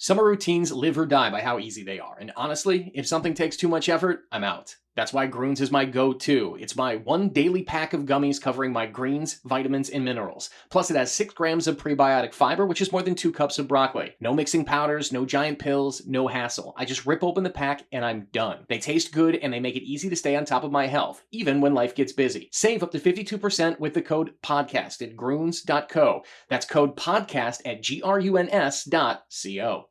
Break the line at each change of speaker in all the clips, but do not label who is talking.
Summer routines live or die by how easy they are, and honestly, if something takes too much effort, I'm out. That's why Groons is my go-to. It's my one daily pack of gummies covering my greens, vitamins, and minerals. Plus, it has 6 grams of prebiotic fiber, which is more than 2 cups of broccoli. No mixing powders, no giant pills, no hassle. I just rip open the pack and I'm done. They taste good and they make it easy to stay on top of my health, even when life gets busy. Save up to 52% with the code PODCAST at Groons.co. That's code PODCAST at GRUNS.co.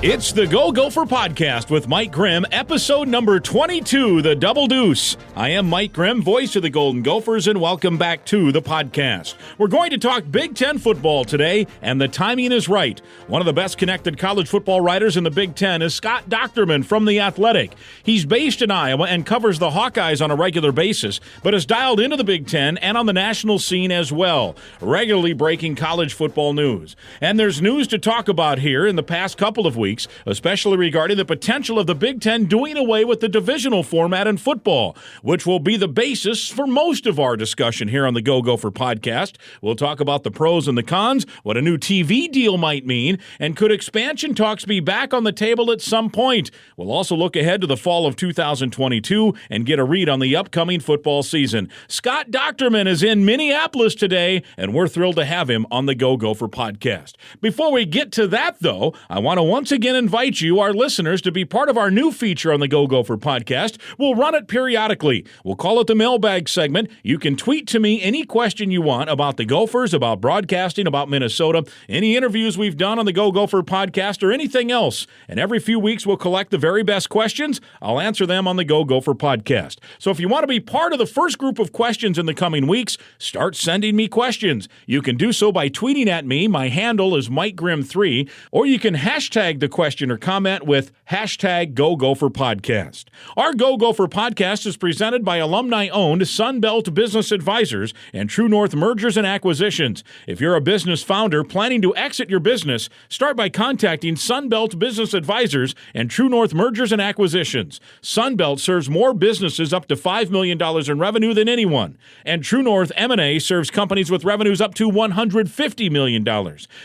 It's the Go Gopher Podcast with Mike Grimm, episode number 22, The Double Deuce. I am Mike Grimm, voice of the Golden Gophers, and welcome back to the podcast. We're going to talk Big Ten football today, and the timing is right. One of the best connected college football writers in the Big Ten is Scott Dochterman from The Athletic. He's based in Iowa and covers the Hawkeyes on a regular basis, but is dialed into the Big Ten and on the national scene as well, regularly breaking college football news. And there's news to talk about here in the past couple of weeks, especially regarding the potential of the Big Ten doing away with the divisional format in football, which will be the basis for most of our discussion here on the Go Gopher Podcast. We'll talk about the pros and the cons, what a new TV deal might mean, and could expansion talks be back on the table at some point? We'll also look ahead to the fall of 2022 and get a read on the upcoming football season. Scott Dochterman is in Minneapolis today, and we're thrilled to have him on the Go Gopher Podcast. Before we get to that, though, I want to once again invite you, our listeners, to be part of our new feature on the Go Gopher Podcast. We'll run it periodically. We'll call it the mailbag segment. You can tweet to me any question you want about the Gophers, about broadcasting, about Minnesota, any interviews we've done on the Go Gopher Podcast, or anything else. And every few weeks, we'll collect the very best questions. I'll answer them on the Go Gopher Podcast. So if you want to be part of the first group of questions in the coming weeks, start sending me questions. You can do so by tweeting at me. My handle is MikeGrimm3, or you can hashtag the question or comment with hashtag Go Gopher Podcast. Our Go Gopher Podcast is presented by alumni-owned Sunbelt Business Advisors and True North Mergers and Acquisitions. If you're a business founder planning to exit your business, start by contacting Sunbelt Business Advisors and True North Mergers and Acquisitions. Sunbelt serves more businesses up to $5 million in revenue than anyone, and True North M&A serves companies with revenues up to $150 million.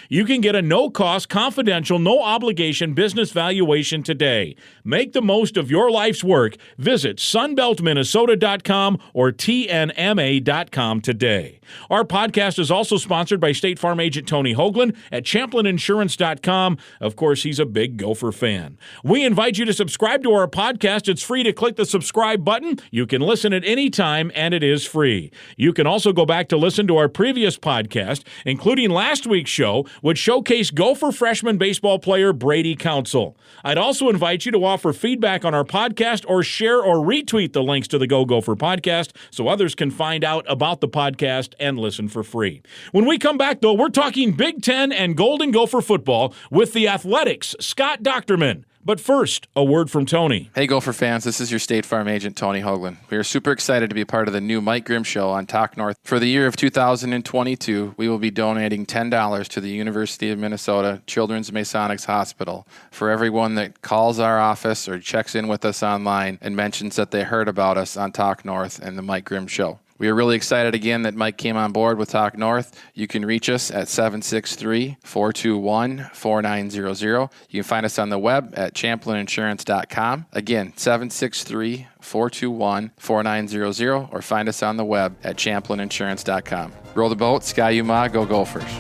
You can get a no-cost, confidential, no-obligation business valuation today. Make the most of your life's work. Visit sunbeltminnesota.com or tnma.com today. Our podcast is also sponsored by State Farm agent Tony Hoagland at ChamplinInsurance.com. Of course, he's a big Gopher fan. We invite you to subscribe to our podcast. It's free to click the subscribe button. You can listen at any time, and it is free. You can also go back to listen to our previous podcast, including last week's show, which showcased Gopher freshman baseball player Brady Council. I'd also invite you to offer feedback on our podcast or share or retweet the links to the Go Gopher Podcast so others can find out about the podcast and listen for free. When we come back, though, we're talking Big Ten and Golden Gopher football with the Athletic's Scott Dochterman. But first, a word from Tony.
Hey, Gopher fans, this is your State Farm agent, Tony Hoagland. We are super excited to be part of the new Mike Grimm Show on Talk North. For the year of 2022, we will be donating $10 to the University of Minnesota Children's Masonics Hospital for everyone that calls our office or checks in with us online and mentions that they heard about us on Talk North and the Mike Grimm Show. We are really excited again that Mike came on board with Talk North. You can reach us at 763-421-4900. You can find us on the web at ChamplinInsurance.com. Again, 763-421-4900, or find us on the web at ChamplinInsurance.com. Roll the boat, Sky Yuma, go Gophers.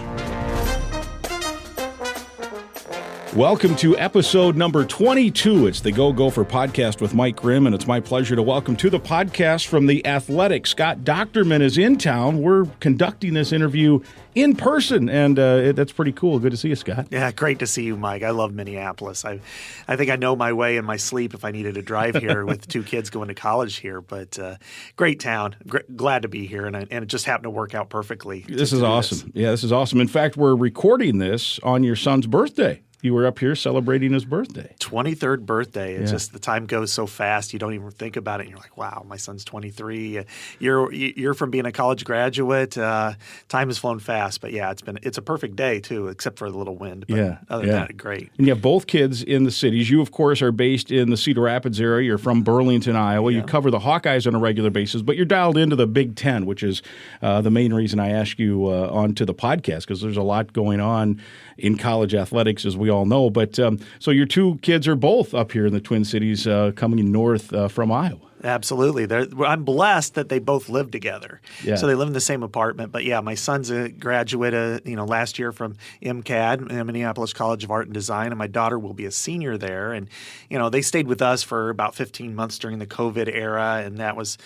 Welcome to episode number 22. It's the Go Gopher Podcast with Mike Grimm, and it's my pleasure to welcome to the podcast from The Athletic. Scott Dochterman is in town. We're conducting this interview in person, and that's pretty cool. Good to see you, Scott.
Yeah, great to see you, Mike. I love Minneapolis. I think I know my way in my sleep if I needed to drive here with 2 kids going to college here, but great town. Glad to be here, and it just happened to work out perfectly.
This is awesome. Yeah, this is awesome. In fact, we're recording this on your son's birthday. you were up here celebrating his birthday.
23rd birthday. It's just the time goes so fast. You don't even think about it. And you're like, wow, my son's 23. You're from being a college graduate. Time has flown fast. But yeah, it's a perfect day too, except for the little wind. But other than that, great.
And you have both kids in the cities. You, of course, are based in the Cedar Rapids area. You're from Burlington, Iowa. You cover the Hawkeyes on a regular basis, but you're dialed into the Big Ten, which is the main reason I ask you onto the podcast, because there's a lot going on in college athletics, as we all know. But so your two kids are both up here in the Twin Cities, coming north from Iowa.
Absolutely. I'm blessed that they both live together.
Yeah.
So they live in the same apartment. But yeah, my son's a graduate, last year from MCAD, Minneapolis College of Art and Design, and my daughter will be a senior there. And they stayed with us for about 15 months during the COVID era, and that was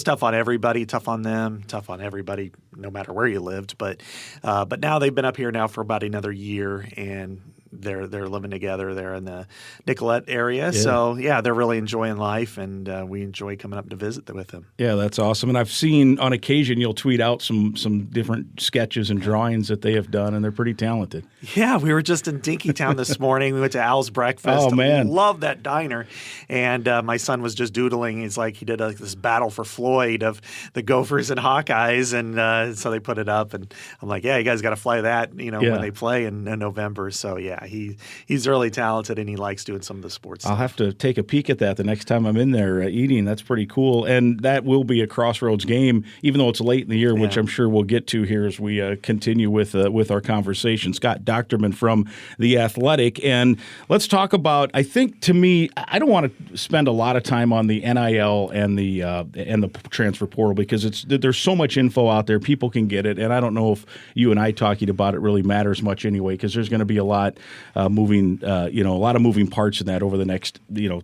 tough on everybody, tough on them, tough on everybody, no matter where you lived. But now they've been up here now for about another year, and they're living together there in the Nicollet area.
Yeah.
So yeah, they're really enjoying life, and we enjoy coming up to visit with them.
Yeah, that's awesome. And I've seen on occasion you'll tweet out some different sketches and drawings that they have done, and they're pretty talented.
Yeah, we were just in Dinkytown this morning. We went to Al's Breakfast.
Oh, man.
Love that diner. And my son was just doodling. He's like, he did this battle for Floyd of the Gophers and Hawkeyes, and so they put it up. And I'm like, yeah, you guys got to fly that, when they play in November. So yeah, he's really talented, and he likes doing some of the sports
I'll
stuff.
have to take a peek at that the next time I'm in there eating. That's pretty cool. And that will be a crossroads game, even though it's late in the year, which I'm sure we'll get to here as we continue with our conversation. Scott Dochterman from The Athletic. And let's talk about, I think, to me, I don't want to spend a lot of time on the NIL and the transfer portal, because there's so much info out there. People can get it. And I don't know if you and I talking about it really matters much anyway, because there's going to be a lot a lot of moving parts in that over the next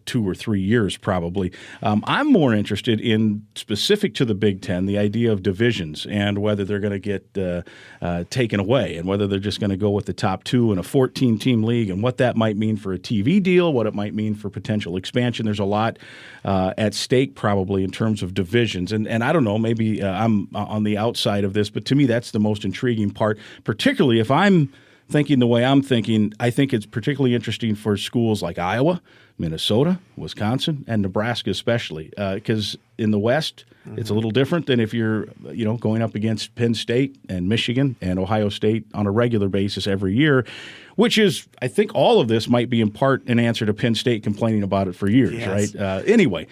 2 or 3 years probably. I'm more interested in, specific to the Big Ten, the idea of divisions and whether they're going to get taken away, and whether they're just going to go with the top two in a 14-team league, and what that might mean for a TV deal, what it might mean for potential expansion. There's a lot at stake probably in terms of divisions. And I don't know, maybe I'm on the outside of this, but to me that's the most intriguing part, particularly if I'm thinking the way I'm thinking. I think it's particularly interesting for schools like Iowa, Minnesota, Wisconsin, and Nebraska especially, because in the West, it's a little different than if you're going up against Penn State and Michigan and Ohio State on a regular basis every year, which is, I think all of this might be in part an answer to Penn State complaining about it for years,
Yes.
right? Anyway,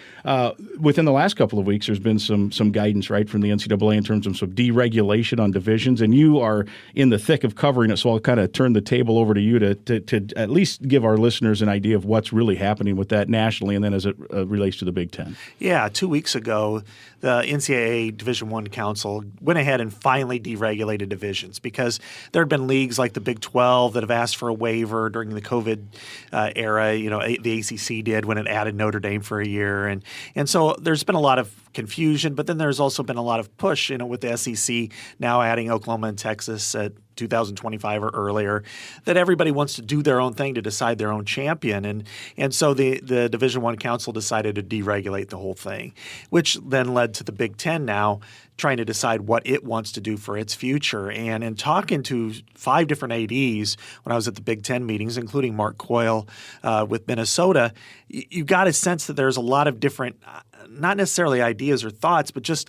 within the last couple of weeks, there's been some guidance, right, from the NCAA in terms of some deregulation on divisions, and you are in the thick of covering it, so I'll kind of turn the table over to you to at least give our listeners an idea of what's really happening with that nationally, and then as it relates to the Big Ten.
Yeah, 2 weeks ago, the NCAA Division I Council went ahead and finally deregulated divisions, because there had been leagues like the Big 12 that have asked for a waiver during the COVID era. The ACC did when it added Notre Dame for a year. And so there's been a lot of confusion, but then there's also been a lot of push, with the SEC now adding Oklahoma and Texas at 2025 or earlier, that everybody wants to do their own thing to decide their own champion. And so the Division I Council decided to deregulate the whole thing, which then led to the Big Ten now trying to decide what it wants to do for its future. And in talking to 5 different ADs when I was at the Big Ten meetings, including Mark Coyle with Minnesota, you got a sense that there's a lot of different not necessarily ideas or thoughts, but just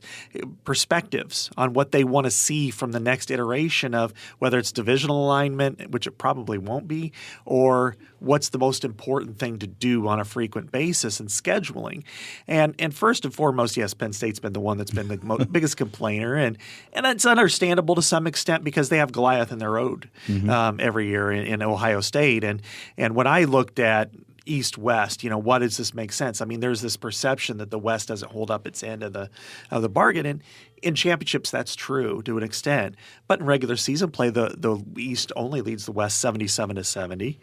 perspectives on what they want to see from the next iteration of whether it's divisional alignment, which it probably won't be, or what's the most important thing to do on a frequent basis in scheduling. And first and foremost, yes, Penn State's been the one that's been the biggest complainer, and it's understandable to some extent because they have Goliath in their road every year in Ohio State. And when I looked at East-West, what does this make sense? I mean, there's this perception that the West doesn't hold up its end of the bargain, and in championships that's true to an extent. But in regular season play, the East only leads the West 77-70,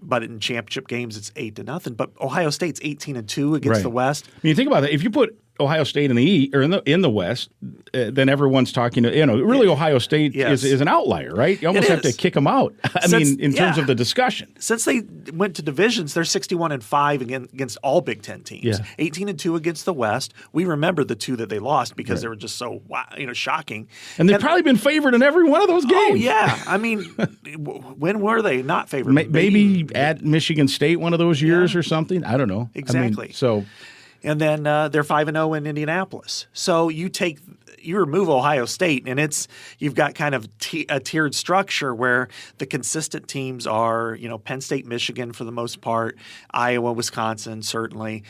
but in championship games it's 8-0. But Ohio State's 18-2 against the West.
I mean, you think about it. If you put Ohio State in the in the West, then everyone's talking. Really, Ohio State is an outlier, right? You almost have to kick them out. In terms of the discussion,
since they went to divisions, they're 61-5 against all Big Ten teams. 18-2 against the West. We remember the two that they lost because they were just so shocking.
And they've probably been favored in every one of those games.
Oh yeah, when were they not favored?
Maybe at Michigan State one of those years or something. I don't know.
Exactly. And then they're 5-0 in Indianapolis. So you remove Ohio State, and you've got kind of a tiered structure where the consistent teams are, Penn State, Michigan for the most part, Iowa, Wisconsin certainly.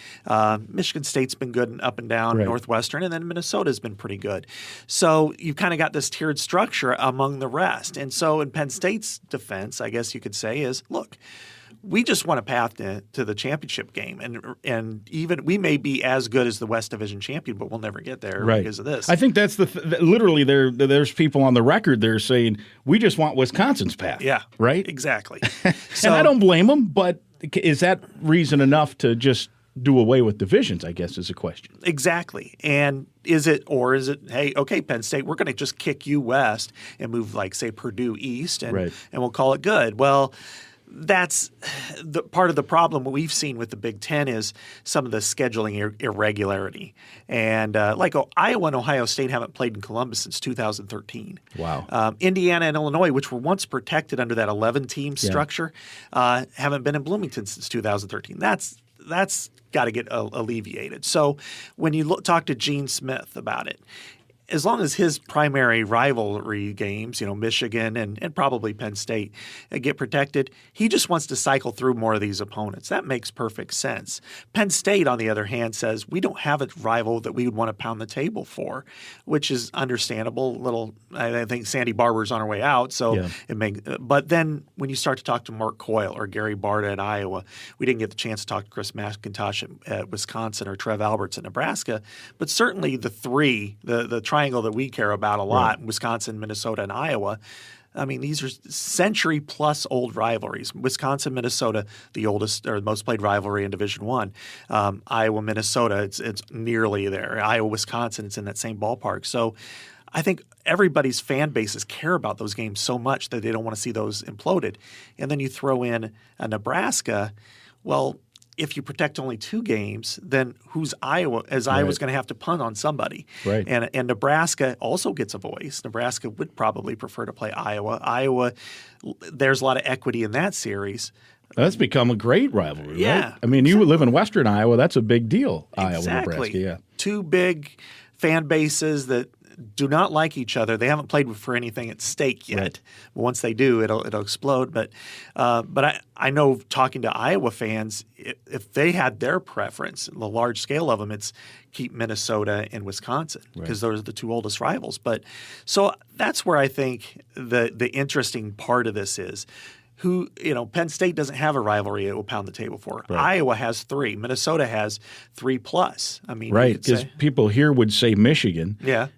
Michigan State's been good and up and down, Northwestern, and then Minnesota's been pretty good. So you've kind of got this tiered structure among the rest. And so in Penn State's defense, I guess you could say is, look, we just want a path to the championship game, and even we may be as good as the West Division champion, but we'll never get there because of this.
I think that's literally there's people on the record there saying we just want Wisconsin's path.
Yeah,
right.
Exactly.
And I don't blame them, but is that reason enough to just do away with divisions? I guess is a question.
Exactly. And is it, hey, okay, Penn State, we're going to just kick you west and move say Purdue east, and we'll call it good. Well, that's the part of the problem. What we've seen with the Big Ten is some of the scheduling irregularity. And Iowa and Ohio State haven't played in Columbus since 2013.
Wow.
Indiana and Illinois, which were once protected under that 11-team structure, haven't been in Bloomington since 2013. That's got to get alleviated. So when you talk to Gene Smith about it, as long as his primary rivalry games, Michigan and probably Penn State, get protected, he just wants to cycle through more of these opponents. That makes perfect sense. Penn State, on the other hand, says we don't have a rival that we would want to pound the table for, which is understandable. I think Sandy Barber's on her way out, so but then when you start to talk to Mark Coyle or Gary Barta at Iowa, we didn't get the chance to talk to Chris McIntosh at Wisconsin or Trev Alberts at Nebraska, but certainly the three, the triangle that we care about a lot, Wisconsin, Minnesota, and Iowa. These are century plus old rivalries. Wisconsin, Minnesota, the oldest or most played rivalry in Division I. Iowa, Minnesota, it's nearly there. Iowa, Wisconsin, it's in that same ballpark. So I think everybody's fan bases care about those games so much that they don't want to see those imploded. And then you throw in a Nebraska. Well, if you protect only 2 games, then who's Iowa? Iowa's going to have to punt on somebody.
Right.
And Nebraska also gets a voice. Nebraska would probably prefer to play Iowa. There's a lot of equity in that series.
That's become a great rivalry, right? You live in Western Iowa. That's a big deal, Iowa, Nebraska. Yeah. 2
big fan bases that do not like each other. They haven't played for anything at stake yet.
Right.
But once they do, it'll explode. But I know talking to Iowa fans, if they had their preference, the large scale of them, it's keep Minnesota and Wisconsin because those are the 2 oldest rivals. But so that's where I think the interesting part of this is. Penn State doesn't have a rivalry it will pound the table for.
Right.
Iowa has 3. Minnesota has 3+.
Because people here would say Michigan.
Yeah.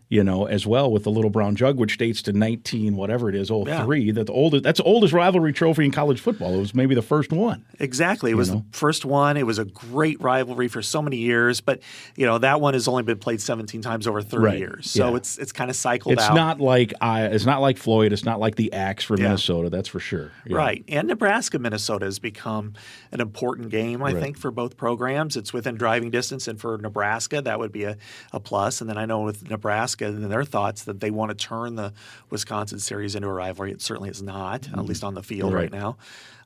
As well with the Little Brown Jug, which dates to 19, whatever it is, 03. That's the oldest rivalry trophy in college football. It was maybe the first one.
Exactly. It was the first one. It was a great rivalry for so many years, but that one has only been played 17 times over 30 years. So it's kind of cycled out.
It's not like Floyd. It's not like the Axe for Minnesota. That's for sure. Yeah.
Right. And Nebraska, Minnesota has become an important game, I think, for both programs. It's within driving distance, and for Nebraska, that would be a plus. And then I know with Nebraska and their thoughts that they want to turn the Wisconsin series into a rivalry. It certainly is not, at least on the field right now.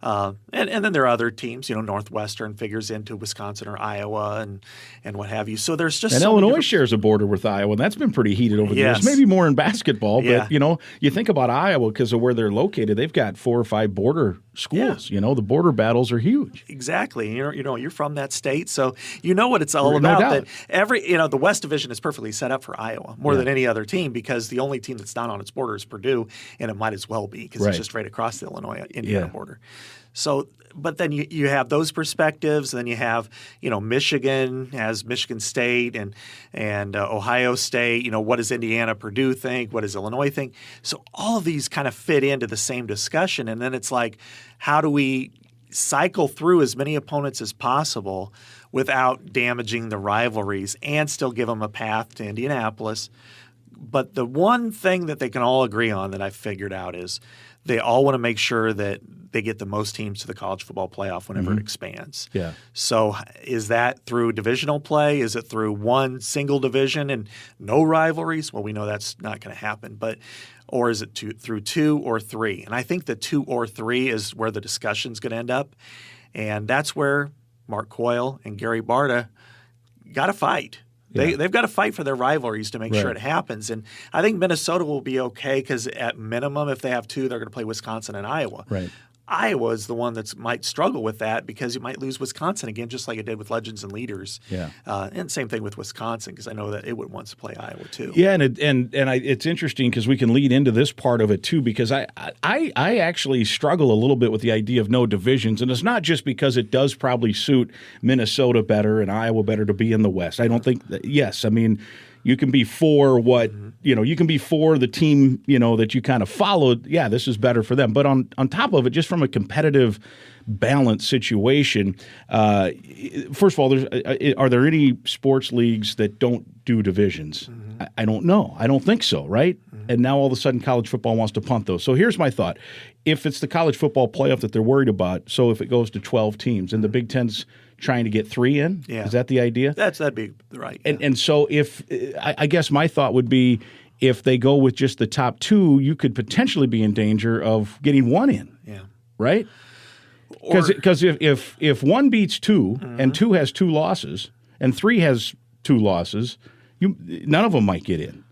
And then there are other teams, Northwestern figures into Wisconsin or Iowa and what have you. So there's just
Illinois shares a border with Iowa, and that's been pretty heated over the years. Maybe more in basketball, but you think about Iowa because of where they're located. They've got 4 or 5 border schools. The border battles are huge.
Exactly. You're from that state, so you know what it's all about.
Doubt.
That the West Division is perfectly set up for Iowa more than any other team because the only team that's not on its border is Purdue, and it might as well be because it's just right across the Illinois-Indiana border. So, but then you have those perspectives. Then you have, Michigan has Michigan State and Ohio State. What does Indiana, Purdue think? What does Illinois think? So all of these kind of fit into the same discussion. And then it's like, how do we cycle through as many opponents as possible without damaging the rivalries and still give them a path to Indianapolis. But the one thing that they can all agree on that I've figured out is they all want to make sure that they get the most teams to the college football playoff whenever it expands.
Yeah.
So is that through divisional play? Is it through one single division and no rivalries? Well, we know that's not going to happen. Or is it through 2 or 3? And I think the 2 or 3 is where the discussion's going to end up. And that's where Mark Coyle and Gary Barta got to fight. They've got to fight for their rivalries to make sure it happens. And I think Minnesota will be okay because at minimum, if they have 2, they're going to play Wisconsin and Iowa.
Right.
Iowa is the one that might struggle with that because you might lose Wisconsin again, just like it did with Legends and Leaders.
Yeah.
And same thing with Wisconsin because I know that it would want to play Iowa too.
Yeah, it's interesting because we can lead into this part of it too because I actually struggle a little bit with the idea of no divisions, and it's not just because it does probably suit Minnesota better and Iowa better to be in the West. I don't think that, yes, I mean, you can be for what, you can be for the team, that you kind of followed. Yeah, this is better for them. But on top of it, just from a competitive balance situation, first of all, are there any sports leagues that don't do divisions? I don't know. I don't think so, right? And now all of a sudden college football wants to punt those. So here's my thought. If it's the college football playoff that they're worried about, so if it goes to 12 teams and the Big Ten's trying to get 3 in, is that the idea?
That'd be right. Yeah.
And so if I guess my thought would be if they go with just the top 2, you could potentially be in danger of getting 1 in.
Yeah.
Right? Because if 1 beats 2 and 2 has 2 losses and 3 has 2 losses, none of them might get in.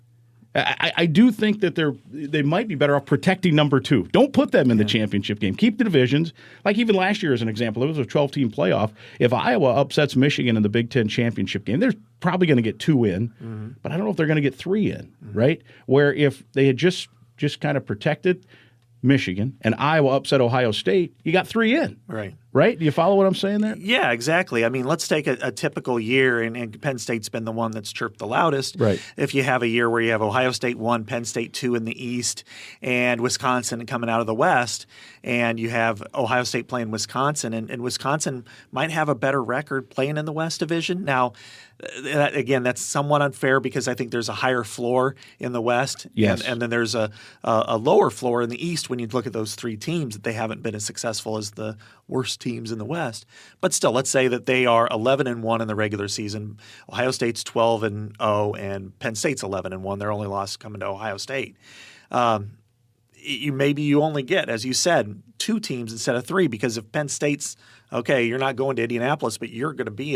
I do think that they might be better off protecting number 2. Don't put them in the championship game. Keep the divisions. Like even last year as an example, it was a 12-team playoff. If Iowa upsets Michigan in the Big Ten championship game, they're probably going to get 2 in, but I don't know if they're going to get 3 in, right? Where if they had just kind of protected Michigan and Iowa upset Ohio State, you got 3 in.
Right.
Right? Do you follow what I'm saying there?
Yeah, exactly. I mean, let's take a typical year, and Penn State's been the one that's chirped the loudest.
Right.
If you have a year where you have Ohio State 1, Penn State 2 in the East, and Wisconsin coming out of the West, and you have Ohio State playing Wisconsin, and Wisconsin might have a better record playing in the West Division. Now, again, that's somewhat unfair because I think there's a higher floor in the West, and then there's a lower floor in the East when you look at those 3 teams that they haven't been as successful as the worst teams in the West. But still, let's say that they are 11-1 in the regular season. Ohio State's 12-0, and Penn State's 11-1. Their only loss coming to Ohio State. You only get, as you said, 2 teams instead of 3 because if Penn State's okay, you're not going to Indianapolis, but you're going to be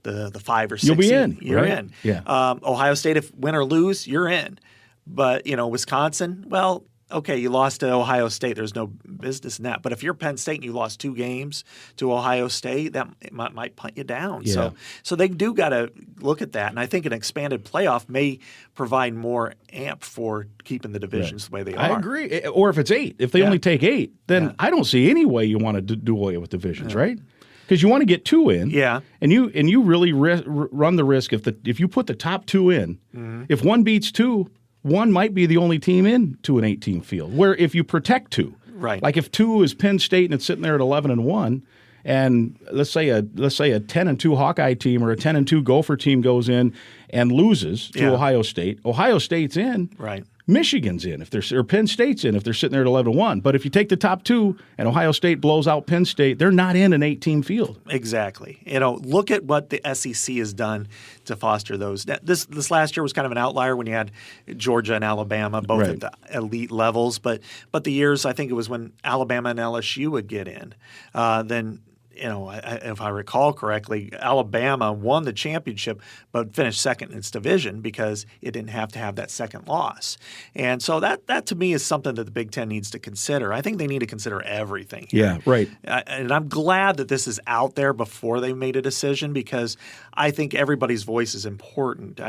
the 5 or 6.
You'll be in.
You're
right?
in.
Yeah.
Ohio State, if win or lose, you're in. But Wisconsin, well, okay, you lost to Ohio State. There's no business in that. But if you're Penn State and you lost 2 games to Ohio State, that might punt you down.
Yeah.
So they do got to look at that. And I think an expanded playoff may provide more amp for keeping the divisions the way they are.
I agree. Or if it's 8, if they only take 8, then I don't see any way you want to do away with divisions, right? Because you want to get 2 in, and you really run the risk if you put the top 2 in, if 1 beats 2. 1 might be the only team into an 8-team field. Where if you protect 2,
right?
Like if 2 is Penn State and it's sitting there at 11-1, and let's say a 10-2 Hawkeye team or a 10-2 Gopher team goes in and loses to Ohio State. Ohio State's in.
Right.
Michigan's in or Penn State's in if they're sitting there at 11-1. But if you take the top 2 and Ohio State blows out Penn State, they're not in an 8-team field.
Exactly. Look at what the SEC has done to foster those. This last year was kind of an outlier when you had Georgia and Alabama both at the elite levels. But the years, I think it was when Alabama and LSU would get in, then if I recall correctly, Alabama won the championship but finished second in its division because it didn't have to have that second loss. And so that to me is something that the Big Ten needs to consider. I think they need to consider everything here.
Yeah, right.
And I'm glad that this is out there before they made a decision because I think everybody's voice is important.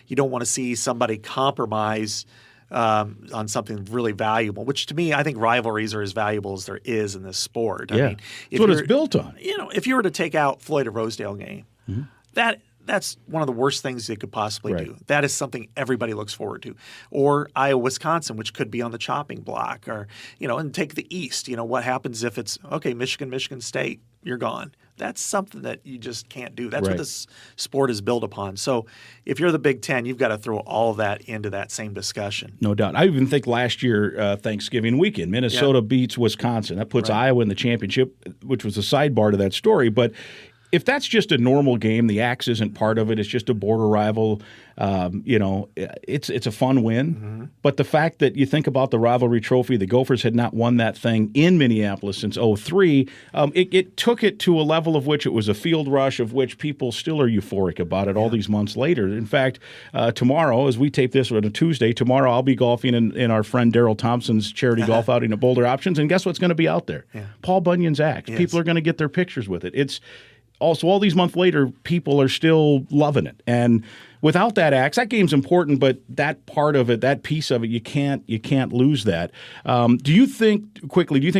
You don't want to see somebody compromise on something really valuable, which to me, I think rivalries are as valuable as there is in this sport.
Yeah.
I mean,
That's what it's built on.
If you were to take out Floyd of Rosedale game, that's one of the worst things they could possibly
Right.
do. That is something everybody looks forward to. Or Iowa, Wisconsin, which could be on the chopping block, or and take the East. What happens if it's okay? Michigan, Michigan State, you're gone. That's something that you just can't do. That's
Right.
what this sport is built upon. So if you're the Big Ten, you've got to throw all of that into that same discussion.
No doubt. I even think last year, Thanksgiving weekend, Minnesota beats Wisconsin. That puts Iowa in the championship, which was a sidebar to that story. But if that's just a normal game, the Axe isn't part of it. It's just a border rival. It's a fun win.
Mm-hmm.
But the fact that you think about the rivalry trophy, the Gophers had not won that thing in Minneapolis since 2003. It took it to a level of which it was a field rush, of which people still are euphoric about it all these months later. In fact, tomorrow, as we tape this on a Tuesday, tomorrow I'll be golfing in our friend Daryl Thompson's charity golf outing at Boulder Options, and guess what's going to be out there?
Yeah.
Paul Bunyan's Axe.
Yes.
People are going to get their pictures with it. It's also, all these months later, people are still loving it. And without that Axe, that game's important, but that part of it, that piece of it, you can't lose that. Do you think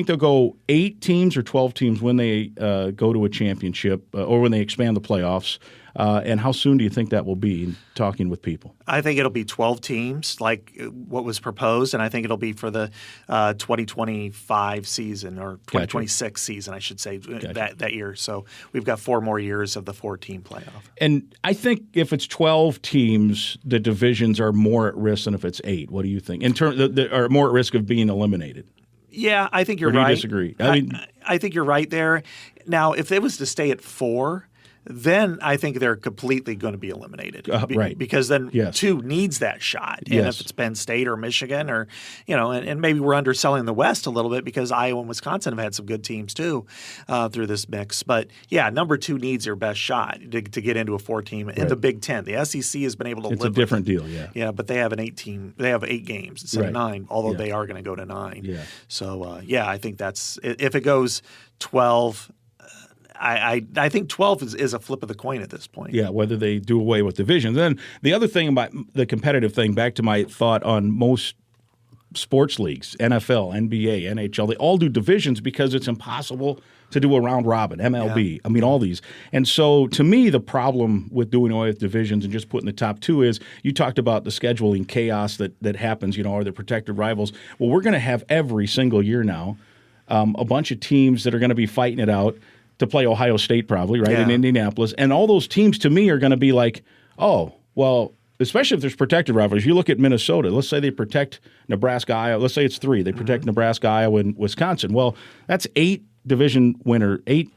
they'll go 8 teams or 12 teams when they go to a championship or when they expand the playoffs? And how soon do you think that will be, in talking with people?
I think it'll be 12 teams like what was proposed, and I think it'll be for the 2025 season or 2026 season, I should say, that year. So we've got 4 more years of the 4-team playoff.
And I think if it's 12 teams, the divisions are more at risk than if it's 8. What do you think? In terms, are more at risk of being eliminated?
Yeah, I think you're
Or do you
right.
disagree?
I think you're right there. Now, if it was to stay at 4, then I think they're completely going to be eliminated.
Right.
Because then
Yes.
2 needs that shot. And
Yes.
if it's Penn State or Michigan or, and maybe we're underselling the West a little bit because Iowa and Wisconsin have had some good teams too through this mix. But yeah, number 2 needs your best shot to get into a 4-team in the Big Ten. The SEC has been able to live with it.
It's a different deal, yeah.
Yeah, but they have an 8-team. They have 8 games instead of 9, although
Yeah.
they are going to go to 9.
Yeah.
So, I think that's – if it goes 12 – I think 12 is a flip of the coin at this point.
Yeah, whether they do away with divisions. Then the other thing about the competitive thing, back to my thought on most sports leagues, NFL, NBA, NHL, they all do divisions because it's impossible to do a round robin, MLB, I mean, all these. And so to me, the problem with doing away with divisions and just putting the top 2 is, you talked about the scheduling chaos that happens, or the protected rivals. Well, we're going to have every single year now a bunch of teams that are going to be fighting it out to play Ohio State probably, right, in Indianapolis. And all those teams, to me, are going to be like, oh, well, especially if there's protected rivalries. You look at Minnesota. Let's say they protect Nebraska, Iowa. Let's say it's 3. They protect Nebraska, Iowa, and Wisconsin. Well, that's 8 division winner, 8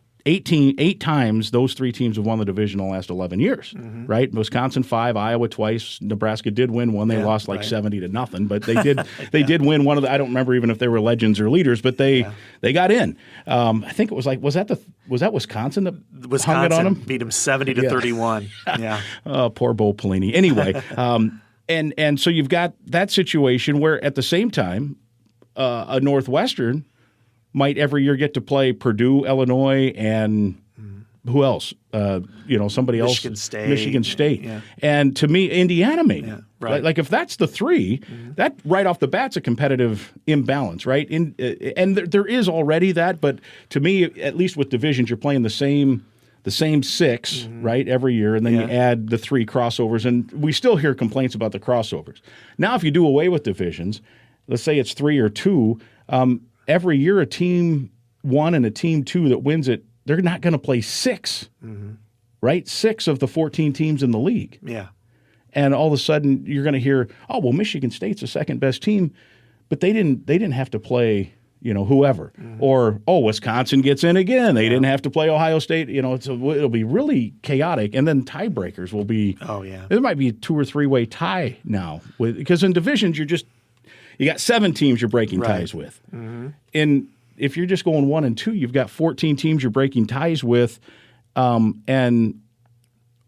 times those 3 teams have won the division in the last 11 years, right? Wisconsin 5, Iowa twice. Nebraska did win one. They lost like 70-0, but they did they did win one of the. I don't remember even if they were legends or leaders, but they got in. I think it was like was that Wisconsin that hung it on them?
Beat them 70-31. Yeah.
Poor Bo Pelini. Anyway, and so you've got that situation where at the same time, a Northwestern might every year get to play Purdue, Illinois, and who else? Somebody else. Michigan State.
Yeah.
And to me, Indiana maybe.
Yeah, right.
Like if that's the 3, that right off the bat's a competitive imbalance, right? And there is already that, but to me, at least with divisions, you're playing the same 6, right, every year, and then you add the 3 crossovers, and we still hear complaints about the crossovers. Now, if you do away with divisions, let's say it's 3 or 2, every year a team 1 and a team 2 that wins it, they're not going to play 6, right? 6 of the 14 teams in the league.
Yeah.
And all of a sudden you're going to hear, oh, well, Michigan State's the second best team, but they didn't have to play, whoever. Or, oh, Wisconsin gets in again. They didn't have to play Ohio State. It'll be really chaotic. And then tiebreakers will be, there might be a 2 or 3-way tie now. Because in divisions, you got 7 teams you're breaking ties with. And if you're just going 1 and 2, you've got 14 teams you're breaking ties with, and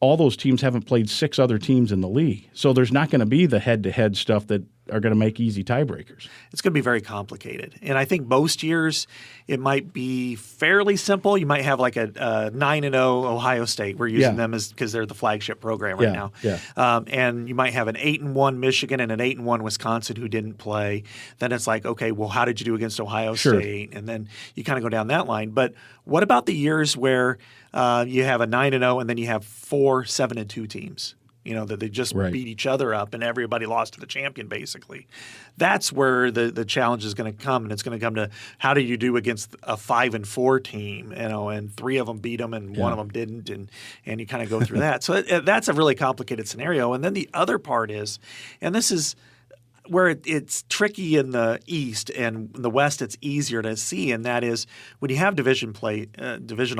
all those teams haven't played 6 other teams in the league. So there's not going to be the head-to-head stuff that are going to make easy tiebreakers.
It's going to be very complicated. And I think most years it might be fairly simple. You might have like a 9-0 Ohio State. We're using them as because they're the flagship program right now.
Yeah.
And you might have an 8-1 Michigan and an 8-1 Wisconsin who didn't play. Then it's like, okay, well, how did you do against Ohio State? And then you kind of go down that line. But what about the years where you have a 9-0 and then you have 4 7-2 teams? That they just beat each other up and everybody lost to the champion, basically. That's where the challenge is going to come, and it's going to come to how do you do against a 5-4 team, and 3 of them beat them and 1 of them didn't, and you kind of go through that. So that's a really complicated scenario. And then the other part is, and this is where it's tricky in the East, and in the West it's easier to see, and that is when you have divisional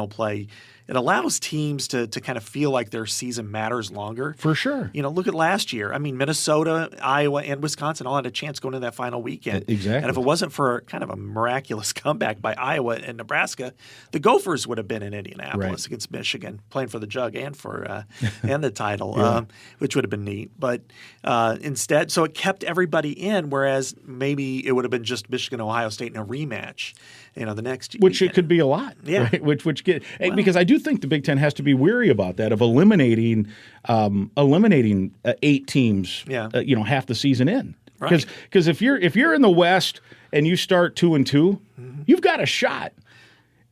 play, it allows teams to kind of feel like their season matters longer.
For sure.
Look at last year. I mean, Minnesota, Iowa, and Wisconsin all had a chance going into that final weekend.
Exactly.
And if it wasn't for kind of a miraculous comeback by Iowa and Nebraska, the Gophers would have been in Indianapolis against Michigan, playing for the jug and for and the title, which would have been neat. But instead, so it kept everybody in, whereas maybe it would have been just Michigan, Ohio State in a rematch. The next
which
weekend.
It could be a lot, right? Because I do think the Big Ten has to be weary about that of eliminating 8 teams, half the season in. Because if you're in the West and you start 2-2, you've got a shot.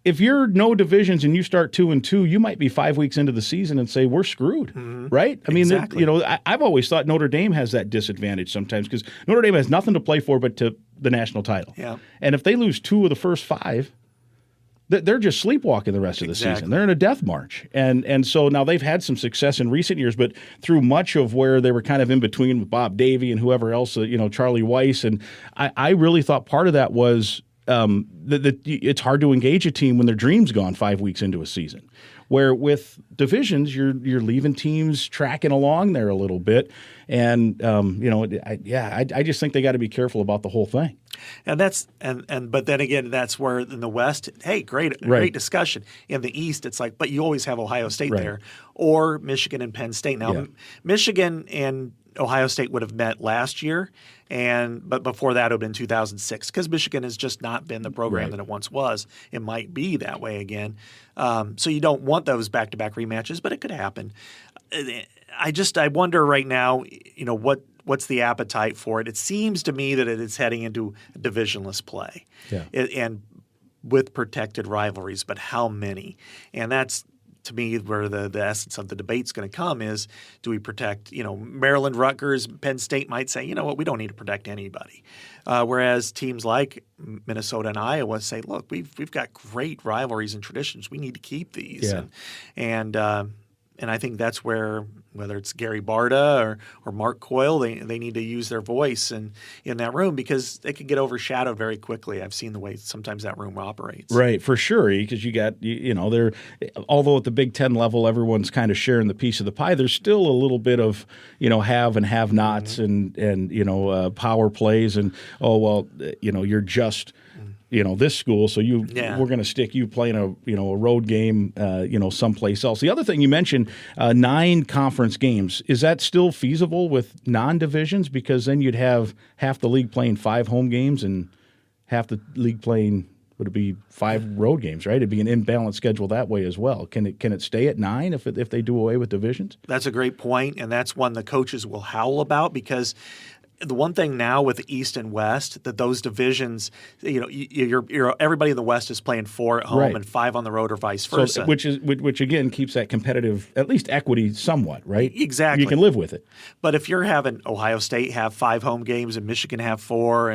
If you're no divisions and you start 2-2, you might be 5 weeks into the season and say we're screwed, right? I mean,
exactly.
I've always thought Notre Dame has that disadvantage sometimes because Notre Dame has nothing to play for but to the national title.
Yeah.
And if they lose 2 of the first 5, they're just sleepwalking the rest of the season. They're in a death march. And so now they've had some success in recent years, but through much of where they were kind of in between with Bob Davie and whoever else, Charlie Weiss. And I really thought part of that was that it's hard to engage a team when their dream's gone 5 weeks into a season. Where with divisions, you're leaving teams tracking along there a little bit, and I just think they got to be careful about the whole thing.
And but then again, that's where in the West, hey, great discussion. In the East, it's like, but you always have Ohio State there, or Michigan and Penn State. Now, Michigan and Ohio State would have met last year, but before that it would have been 2006 because Michigan has just not been the program that it once was. It might be that way again. So you don't want those back-to-back rematches, but it could happen. I wonder right now, what's the appetite for it? It seems to me that it is heading into divisionless play, and with protected rivalries, but how many? And that's to me where the essence of the debate's going to come is, do we protect, Maryland, Rutgers, Penn State might say, we don't need to protect anybody. Whereas teams like Minnesota and Iowa say, look, we've got great rivalries and traditions. We need to keep these. Yeah. And I think that's where, whether it's Gary Barta or Mark Coyle, they need to use their voice in that room because they can get overshadowed very quickly. I've seen the way sometimes that room operates. Right,
for sure. Because you got, they're, although at the Big Ten level everyone's kind of sharing the piece of the pie, there's still a little bit of, have and have nots and power plays and, you're just – this school, so we're going to stick you playing a road game, someplace else. The other thing you mentioned, 9 conference games. Is that still feasible with non-divisions? Because then you'd have half the league playing 5 home games and half the league playing, would it be 5 road games, right? It'd be an imbalanced schedule that way as well. Can it stay at 9 if they do away with divisions?
That's a great point, and that's one the coaches will howl about because the one thing now with the East and West, that those divisions, you're everybody in the West is playing 4 at home and 5 on the road, or vice versa.
So, which again keeps that competitive, at least equity, somewhat, right?
Exactly.
You can live with it.
But if you're having Ohio State have 5 home games and Michigan have 4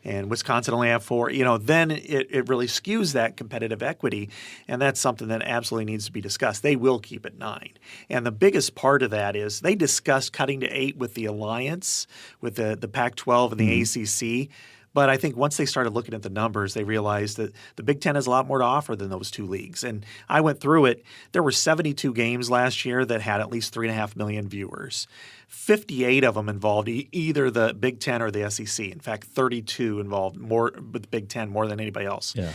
and Wisconsin only have 4, then it really skews that competitive equity, and that's something that absolutely needs to be discussed. They will keep it 9, and the biggest part of that is they discussed cutting to 8 with the alliance, with the Pac-12 and the ACC. But I think once they started looking at the numbers, they realized that the Big Ten has a lot more to offer than those 2 leagues. And I went through it. There were 72 games last year that had at least 3.5 million viewers. 58 of them involved either the Big Ten or the SEC. In fact, 32 involved more with the Big Ten more than anybody else.
Yeah.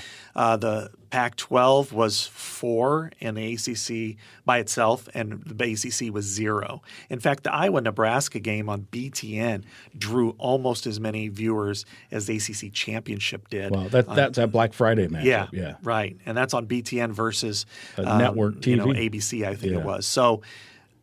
Pac-12 was 4 and the ACC by itself, and the ACC was 0. In fact, the Iowa-Nebraska game on BTN drew almost as many viewers as the ACC championship did.
Well, that's that Black Friday matchup.
Yeah, right. And that's on BTN versus
network TV.
ABC, I think it was. So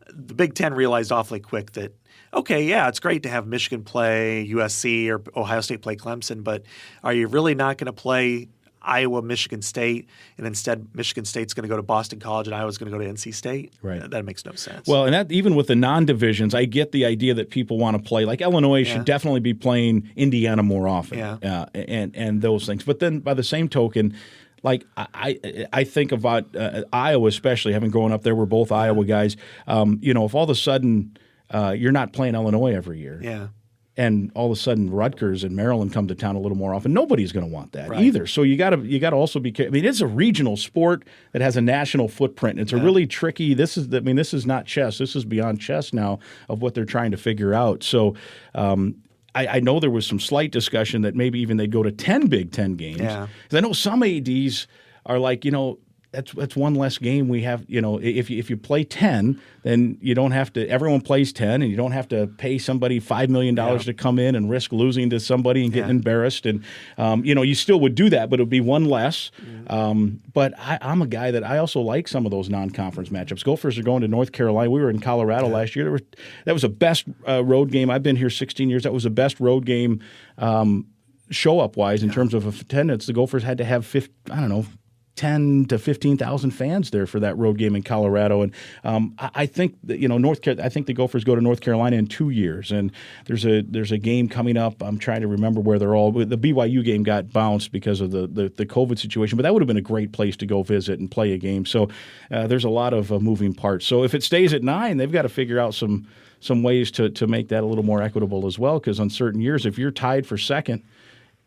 the Big Ten realized awfully quick that, okay, yeah, it's great to have Michigan play USC or Ohio State play Clemson, but are you really not going to play Iowa, Michigan State, and instead Michigan State's going to go to Boston College and Iowa's going to go to NC State?
Right.
That makes no sense.
Well, and that even with the non-divisions, I get the idea that people want to play. Like Illinois should definitely be playing Indiana more often, and those things. But then by the same token, like I think about Iowa, especially having grown up there. We're both Iowa guys. If all of a sudden you're not playing Illinois every year, and all of a sudden Rutgers and Maryland come to town a little more often, nobody's going to want that either. So you got to also be careful. I mean, it's a regional sport that has a national footprint. It's a really tricky. This is not chess. This is beyond chess now of what they're trying to figure out. So. I know there was some slight discussion that maybe even they'd go to 10 Big Ten games. Yeah. Because I know some ADs are like, that's one less game we have. If you play 10, then you don't have to. Everyone plays 10, and you don't have to pay somebody $5 million to come in and risk losing to somebody and getting embarrassed. And you still would do that, but it would be one less. But I'm a guy that I also like some of those non-conference matchups. Gophers are going to North Carolina. We were in Colorado last year. That was the best road game. I've been here 16 years. That was the best road game show-up wise in terms of attendance. The Gophers had to have 10 to 15,000 fans there for that road game in Colorado, and I think that, I think the Gophers go to North Carolina in 2 years, and there's a game coming up. I'm trying to remember where they're all. The BYU game got bounced because of the COVID situation, but that would have been a great place to go visit and play a game. So there's a lot of moving parts. So if it stays at 9, they've got to figure out some ways to make that a little more equitable as well. Because on certain years, if you're tied for second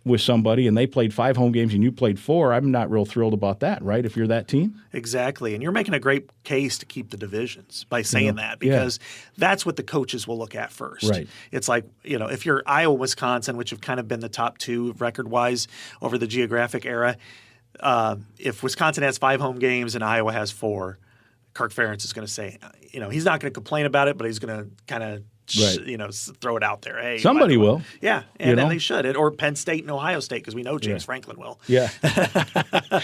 with somebody and they played 5 home games and you played 4, I'm not real thrilled about that, right? If you're that team.
Exactly. And you're making a great case to keep the divisions by saying that, because that's what the coaches will look at first.
Right.
It's like, if you're Iowa, Wisconsin, which have kind of been the top 2 record-wise over the geographic era, if Wisconsin has 5 home games and Iowa has 4, Kirk Ferentz is going to say, he's not going to complain about it, but he's going to kind of throw it out there. Hey,
somebody will.
Yeah, and then they should. Or Penn State and Ohio State, because we know James Franklin will.
Yeah,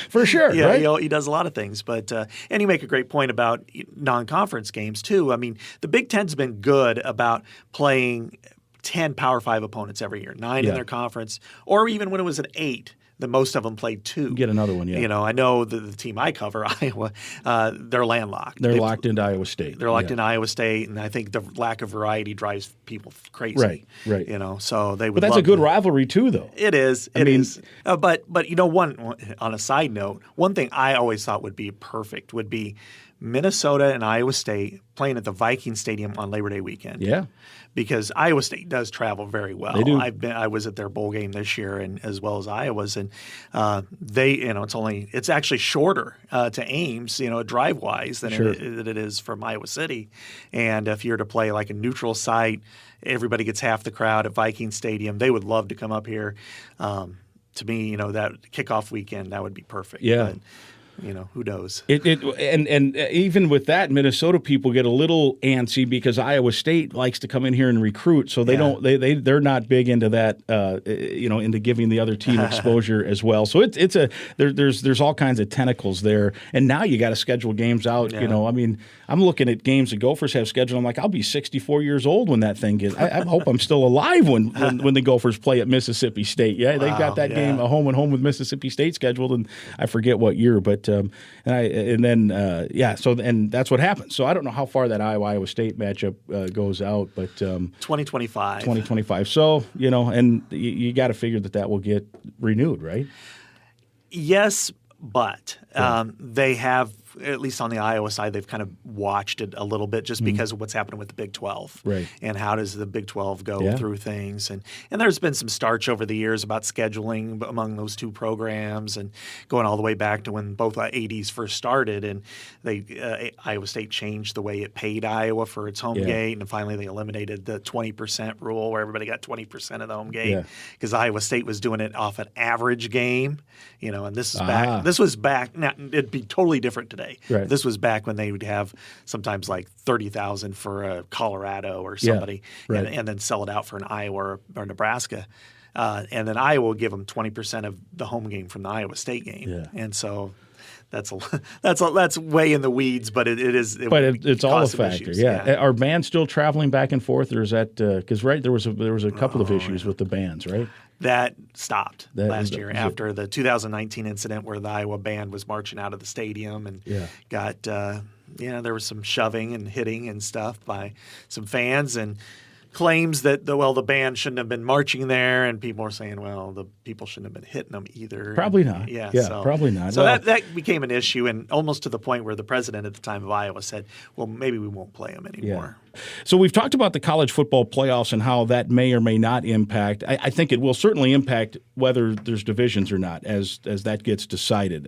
for sure.
Yeah,
right?
He does a lot of things. But and you make a great point about non-conference games too. I mean, the Big Ten's been good about playing 10 Power 5 opponents every year, 9 in their conference, or even when it was an 8. The most of them played 2.
Get another one,
I know the team I cover, Iowa, they're landlocked.
They're locked into Iowa State.
They're locked in Iowa State, and I think the lack of variety drives people crazy.
Right.
So they would.
But that's a good rivalry too, though.
It is. It is. But one on a side note, one thing I always thought would be perfect would be Minnesota and Iowa State playing at the Viking Stadium on Labor Day weekend.
Yeah.
Because Iowa State does travel very well.
They do.
I was at their bowl game this year, and as well as Iowa's, and it's actually shorter to Ames, drive wise than it is from Iowa City. And if you're to play like a neutral site, everybody gets half the crowd at Viking Stadium. They would love to come up here. To me, that kickoff weekend, that would be perfect.
Yeah.
But, who knows?
And even with that, Minnesota people get a little antsy because Iowa State likes to come in here and recruit, so they're not big into that, into giving the other team exposure as well. So there's all kinds of tentacles there, and now you got to schedule games out. Yeah. I'm looking at games the Gophers have scheduled. I'm like, I'll be 64 years old when that thing gets. I hope I'm still alive when the Gophers play at Mississippi State. Yeah, they've got that game a home with Mississippi State scheduled, and I forget what year, but. So that's what happens. So I don't know how far that Iowa State matchup goes out, but
2025.
2025. So and you got to figure that will get renewed, right?
Yes, but they have at least on the Iowa side, they've kind of watched it a little bit just because of what's happening with the Big 12.
Right.
And how does the Big 12 go through things. And there's been some starch over the years about scheduling among those two programs and going all the way back to when both ADs first started. And Iowa State changed the way it paid Iowa for its home gate. And finally they eliminated the 20% rule where everybody got 20% of the home gate because Iowa State was doing it off an average game. And this is back. This was back. Now, it'd be totally different today.
Right.
This was back when they would have sometimes like 30,000 for Colorado or somebody, and then sell it out for an Iowa or Nebraska, and then Iowa will give them 20% of the home game from the Iowa State game. Yeah. And so that's way in the weeds, but it's
all a factor. Yeah. Are bands still traveling back and forth, or is that because there was a couple of issues with the bands, right?
That stopped last year after the 2019 incident where the Iowa band was marching out of the stadium and got there was some shoving and hitting and stuff by some fans and claims that the band shouldn't have been marching there, and people were saying, well, the people shouldn't have been hitting them either.
Probably not. Probably not.
So that became an issue, and almost to the point where the president at the time of Iowa said, well, maybe we won't play them anymore.
Yeah. So we've talked about the college football playoffs and how that may or may not impact. I think it will certainly impact whether there's divisions or not as that gets decided.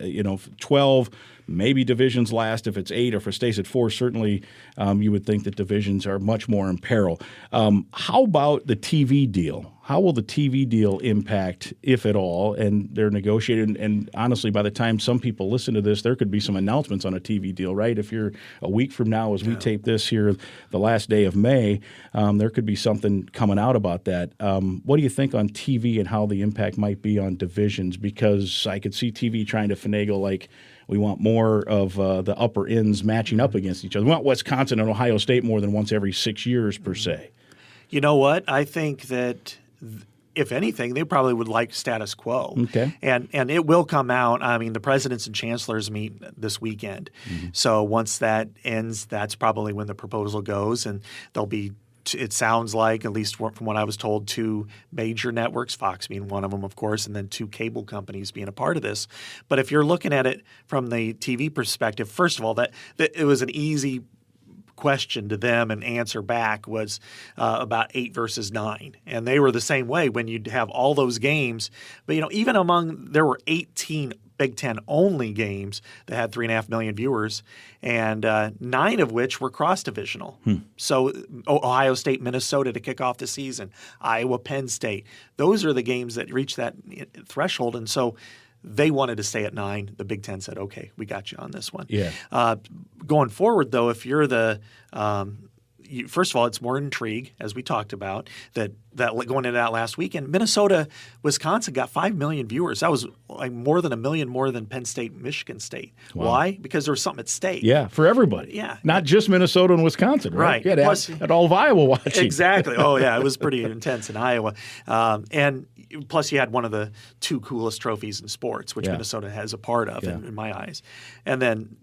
12, maybe divisions last. If it's 8 or if it stays at 4, certainly you would think that divisions are much more in peril. How about the TV deal? How will the TV deal impact, if at all? And they're negotiating. And honestly, by the time some people listen to this, there could be some announcements on a TV deal, right? If you're a week from now, as we tape this here, the last day of May, there could be something coming out about that. What do you think on TV and how the impact might be on divisions? Because I could see TV trying to finagle like, we want more of the upper ends matching up against each other. We want Wisconsin and Ohio State more than once every 6 years, per se.
You know what? I think that if anything, they probably would like status quo.
Okay.
And it will come out. I mean, the presidents and chancellors meet this weekend. Mm-hmm. So once that ends, that's probably when the proposal goes, and there'll be it sounds like, at least from what I was told, 2 major networks, Fox being one of them, of course, and then 2 cable companies being a part of this. But if you're looking at it from the TV perspective, first of all, that it was an easy question to them and answer back was about 8 versus 9. And they were the same way when you'd have all those games. But, even there were 18 Big Ten only games that had 3.5 million viewers, and 9 of which were cross-divisional. So Ohio State, Minnesota to kick off the season, Iowa, Penn State. Those are the games that reach that threshold. And so they wanted to stay at 9. The Big Ten said, okay, we got you on this one.
Yeah.
Going forward, though, if you're the first of all, it's more intrigue, as we talked about, that going into that last weekend. Minnesota, Wisconsin got 5 million viewers. That was like more than 1 million more than Penn State, Michigan State. Wow. Why? Because there was something at stake.
Yeah, for everybody.
Yeah.
Not just Minnesota and Wisconsin, right? Yeah, plus, at all of Iowa watching.
Exactly. Oh, yeah, it was pretty intense in Iowa. And plus you had one of the 2 coolest trophies in sports, which Minnesota has a part of in my eyes. And then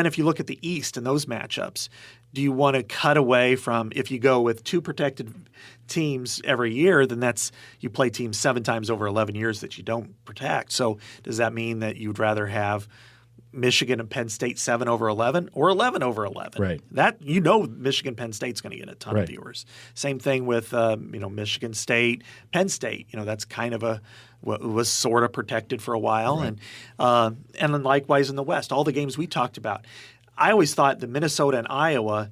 if you look at the East and those matchups, do you want to cut away from, if you go with 2 protected teams every year, then you play teams 7 times over 11 years that you don't protect. So does that mean that you'd rather have Michigan and Penn State 7 over 11 or 11 over 11?
Right.
That Michigan, Penn State's going to get a ton of viewers. Same thing with Michigan State, Penn State. That's kind of was sort of protected for a while, right. And then likewise in the West, all the games we talked about. I always thought that Minnesota and Iowa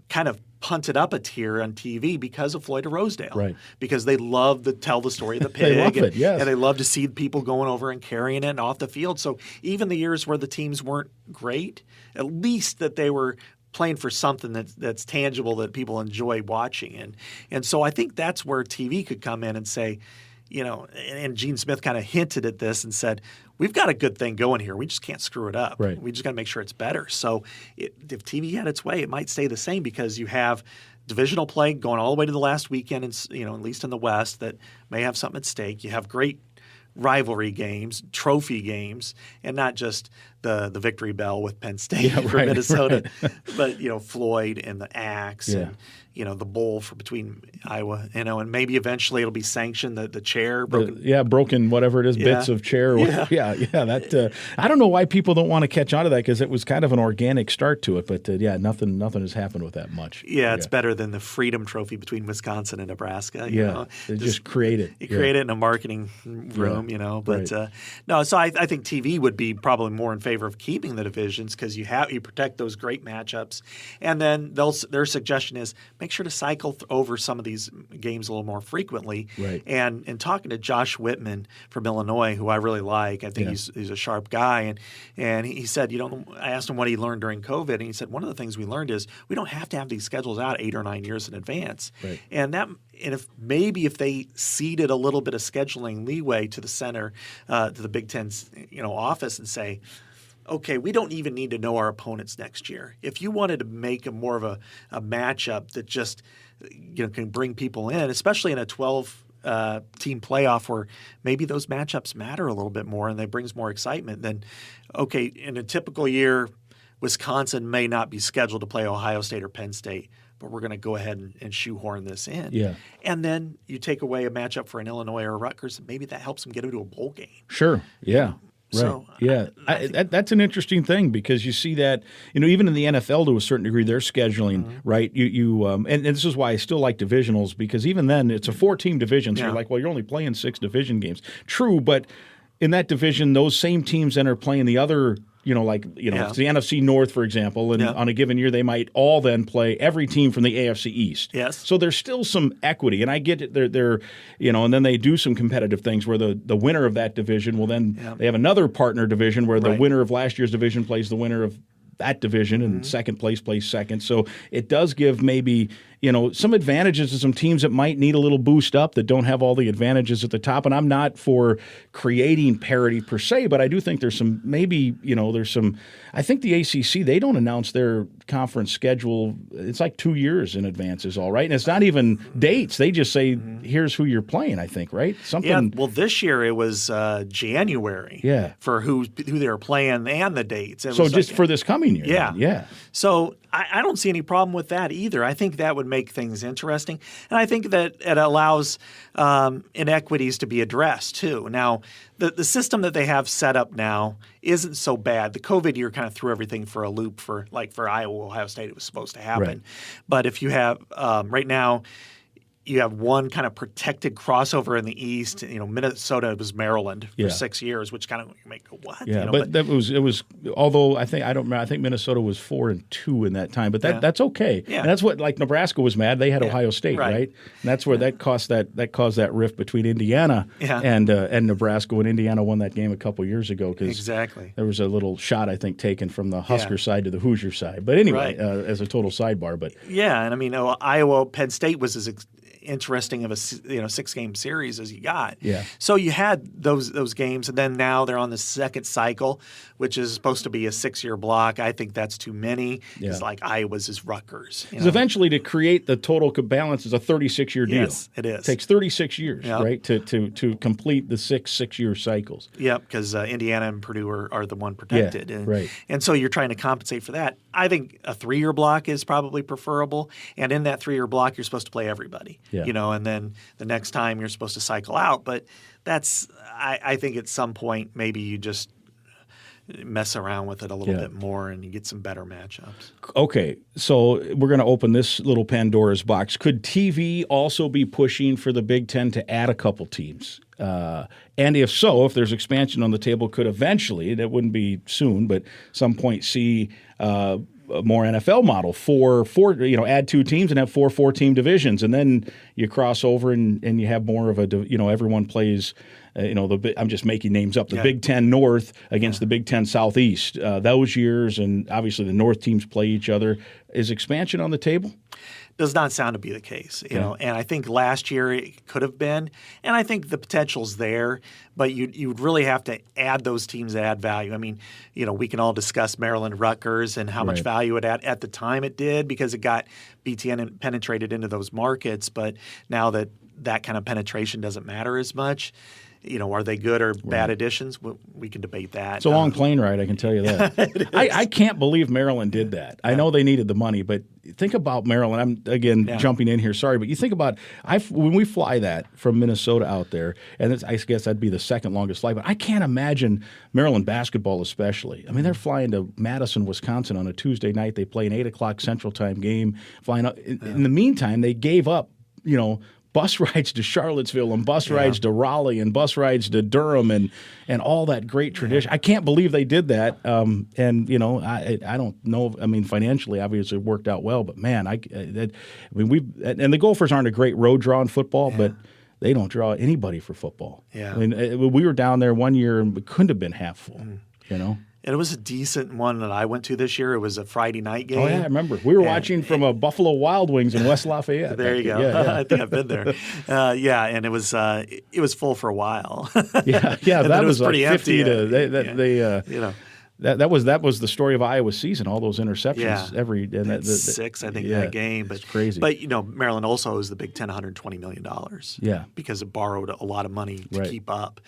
kind of punted up a tier on TV because of Floyd of Rosedale.
Right.
Because they love to tell the story of the pig.
They love it, yes.
And they love to see people going over and carrying it off the field. So even the years where the teams weren't great, at least that they were playing for something that's tangible that people enjoy watching. And so I think that's where TV could come in and say, and Gene Smith kind of hinted at this and said, we've got a good thing going here. We just can't screw it up.
Right.
We just got to make sure it's better. So if TV had its way, it might stay the same because you have divisional play going all the way to the last weekend, and at least in the West, that may have something at stake. You have great rivalry games, trophy games, and not just the victory bell with Penn State for
right,
Minnesota,
right.
but Floyd and the axe and the bowl for between Iowa, and maybe eventually it'll be sanctioned, the chair broken.
Broken whatever it is, bits of chair. That I don't know why people don't want to catch on to that, because it was kind of an organic start to it, but nothing has happened with that much.
It's better than the Freedom Trophy between Wisconsin and Nebraska.
Just create it.
You create it in a marketing room, But no, so I think TV would be probably more in favor of keeping the divisions, because you protect those great matchups, and then their suggestion is make sure to cycle over some of these games a little more frequently.
Right.
And talking to Josh Whitman from Illinois, who I really like, I think he's a sharp guy, and he said, I asked him what he learned during COVID, and he said one of the things we learned is we don't have to have these schedules out 8 or 9 years in advance.
Right.
And if they ceded a little bit of scheduling leeway to the center, to the Big Ten's office, and say, okay, we don't even need to know our opponents next year. If you wanted to make more of a matchup that just can bring people in, especially in a 12-team playoff where maybe those matchups matter a little bit more and they brings more excitement, then okay, in a typical year, Wisconsin may not be scheduled to play Ohio State or Penn State, but we're going to go ahead and shoehorn this in.
Yeah.
And then you take away a matchup for an Illinois or a Rutgers, and maybe that helps them get into a bowl game.
Sure. Yeah. Right.
So,
that's an interesting thing, because you see that, even in the NFL to a certain degree, they're scheduling, right? And this is why I still like divisionals, because even then it's a 4-team division. So you're like, well, you're only playing 6 division games. True, but in that division, those same teams then are playing the other. It's the NFC North, for example, and on a given year they might all then play every team from the AFC East.
Yes.
So there's still some equity, and I get it. They're and then they do some competitive things where the winner of that division will then they have another partner division where the winner of last year's division plays the winner of that division, and second place plays second. So it does give maybe some advantages to some teams that might need a little boost up that don't have all the advantages at the top. And I'm not for creating parity per se, but I do think there's some I think the ACC, they don't announce their conference schedule. It's like 2 years in advance is all right. And it's not even dates. They just say, here's who you're playing, I think, right?
Yeah, well, this year it was January for who they were playing and the dates.
So just for this coming year.
Yeah.
Then. Yeah.
So I don't see any problem with that either. I think that would make things interesting. And I think that it allows inequities to be addressed too. Now, the system that they have set up now isn't so bad. The COVID year kind of threw everything for a loop for Iowa, Ohio State, it was supposed to happen.
Right.
But if you have right now, you have one kind of protected crossover in the East. Minnesota was Maryland for 6 years, which kind of make go what?
Yeah, but it was. Although I think Minnesota was 4-2 in that time, but that's okay.
Yeah.
And that's what Nebraska was mad. They had Ohio State, right? And that's where that caused that rift between Indiana and Nebraska when Indiana won that game a couple years ago.
Exactly.
There was a little shot I think taken from the Husker side to the Hoosier side. But anyway, as a total sidebar. But
and Iowa Penn State was as interesting of a 6-game series as you got.
Yeah.
So you had those games, and then now they're on the second cycle, which is supposed to be a 6-year block. I think that's too many. It's like Iowa's is Rutgers.
Because eventually to create the total balance is a 36-year deal.
Yes, it is.
It takes 36 years, right, to complete the 6-year cycles.
Yep, because Indiana and Purdue are the one protected.
Yeah, right.
And so you're trying to compensate for that. I think a 3-year block is probably preferable. And in that 3-year block, you're supposed to play everybody.
Yeah.
And then the next time you're supposed to cycle out. But I think at some point maybe you just mess around with it a little bit more and you get some better matchups.
Okay, so we're going to open this little Pandora's box. Could TV also be pushing for the Big Ten to add a couple teams? And if so, if there's expansion on the table, could eventually, that wouldn't be soon, but some point see a more NFL model, add 2 teams and have 4 4-team divisions, and then you cross over and you have more of everyone plays. I'm just making names up. The Big Ten North against the Big Ten Southeast. Those years, and obviously the North teams play each other. Is expansion on the table?
Does not sound to be the case, and I think last year it could have been, and I think the potential's there, but you'd really have to add those teams that add value. I mean, we can all discuss Maryland Rutgers and how much value it at the time it did because it got BTN and penetrated into those markets, but now that kind of penetration doesn't matter as much. are they good or bad additions? We can debate that.
It's a long plane ride, I can tell you that. I can't believe Maryland did that. I know they needed the money, but think about Maryland. I'm, again, jumping in here, sorry, but you think about when we fly that from Minnesota out there, and I guess that'd be the second longest flight, but I can't imagine Maryland basketball especially. I mean, they're flying to Madison, Wisconsin on a Tuesday night. They play an 8 o'clock Central Time game. Flying up. In the meantime, they gave up, bus rides to Charlottesville and bus rides to Raleigh and bus rides to Durham and all that great tradition. I can't believe they did that. I don't know. I mean, financially, obviously, it worked out well. But man, and the Gophers aren't a great road draw in football, but they don't draw anybody for football.
Yeah.
I mean, we were down there one year and it couldn't have been half full.
And it was a decent one that I went to this year. It was a Friday night game.
Oh, yeah, I remember. We were watching from a Buffalo Wild Wings in West Lafayette.
There you go.
Yeah.
I think I've been there. And it was full for a while.
Yeah, that was
pretty
like 50
empty.
to that was the story of Iowa's season. All those interceptions
six, I think, in that game. But
it's crazy.
But Maryland also owes the Big Ten $120 million.
Yeah,
because it borrowed a lot of money to keep up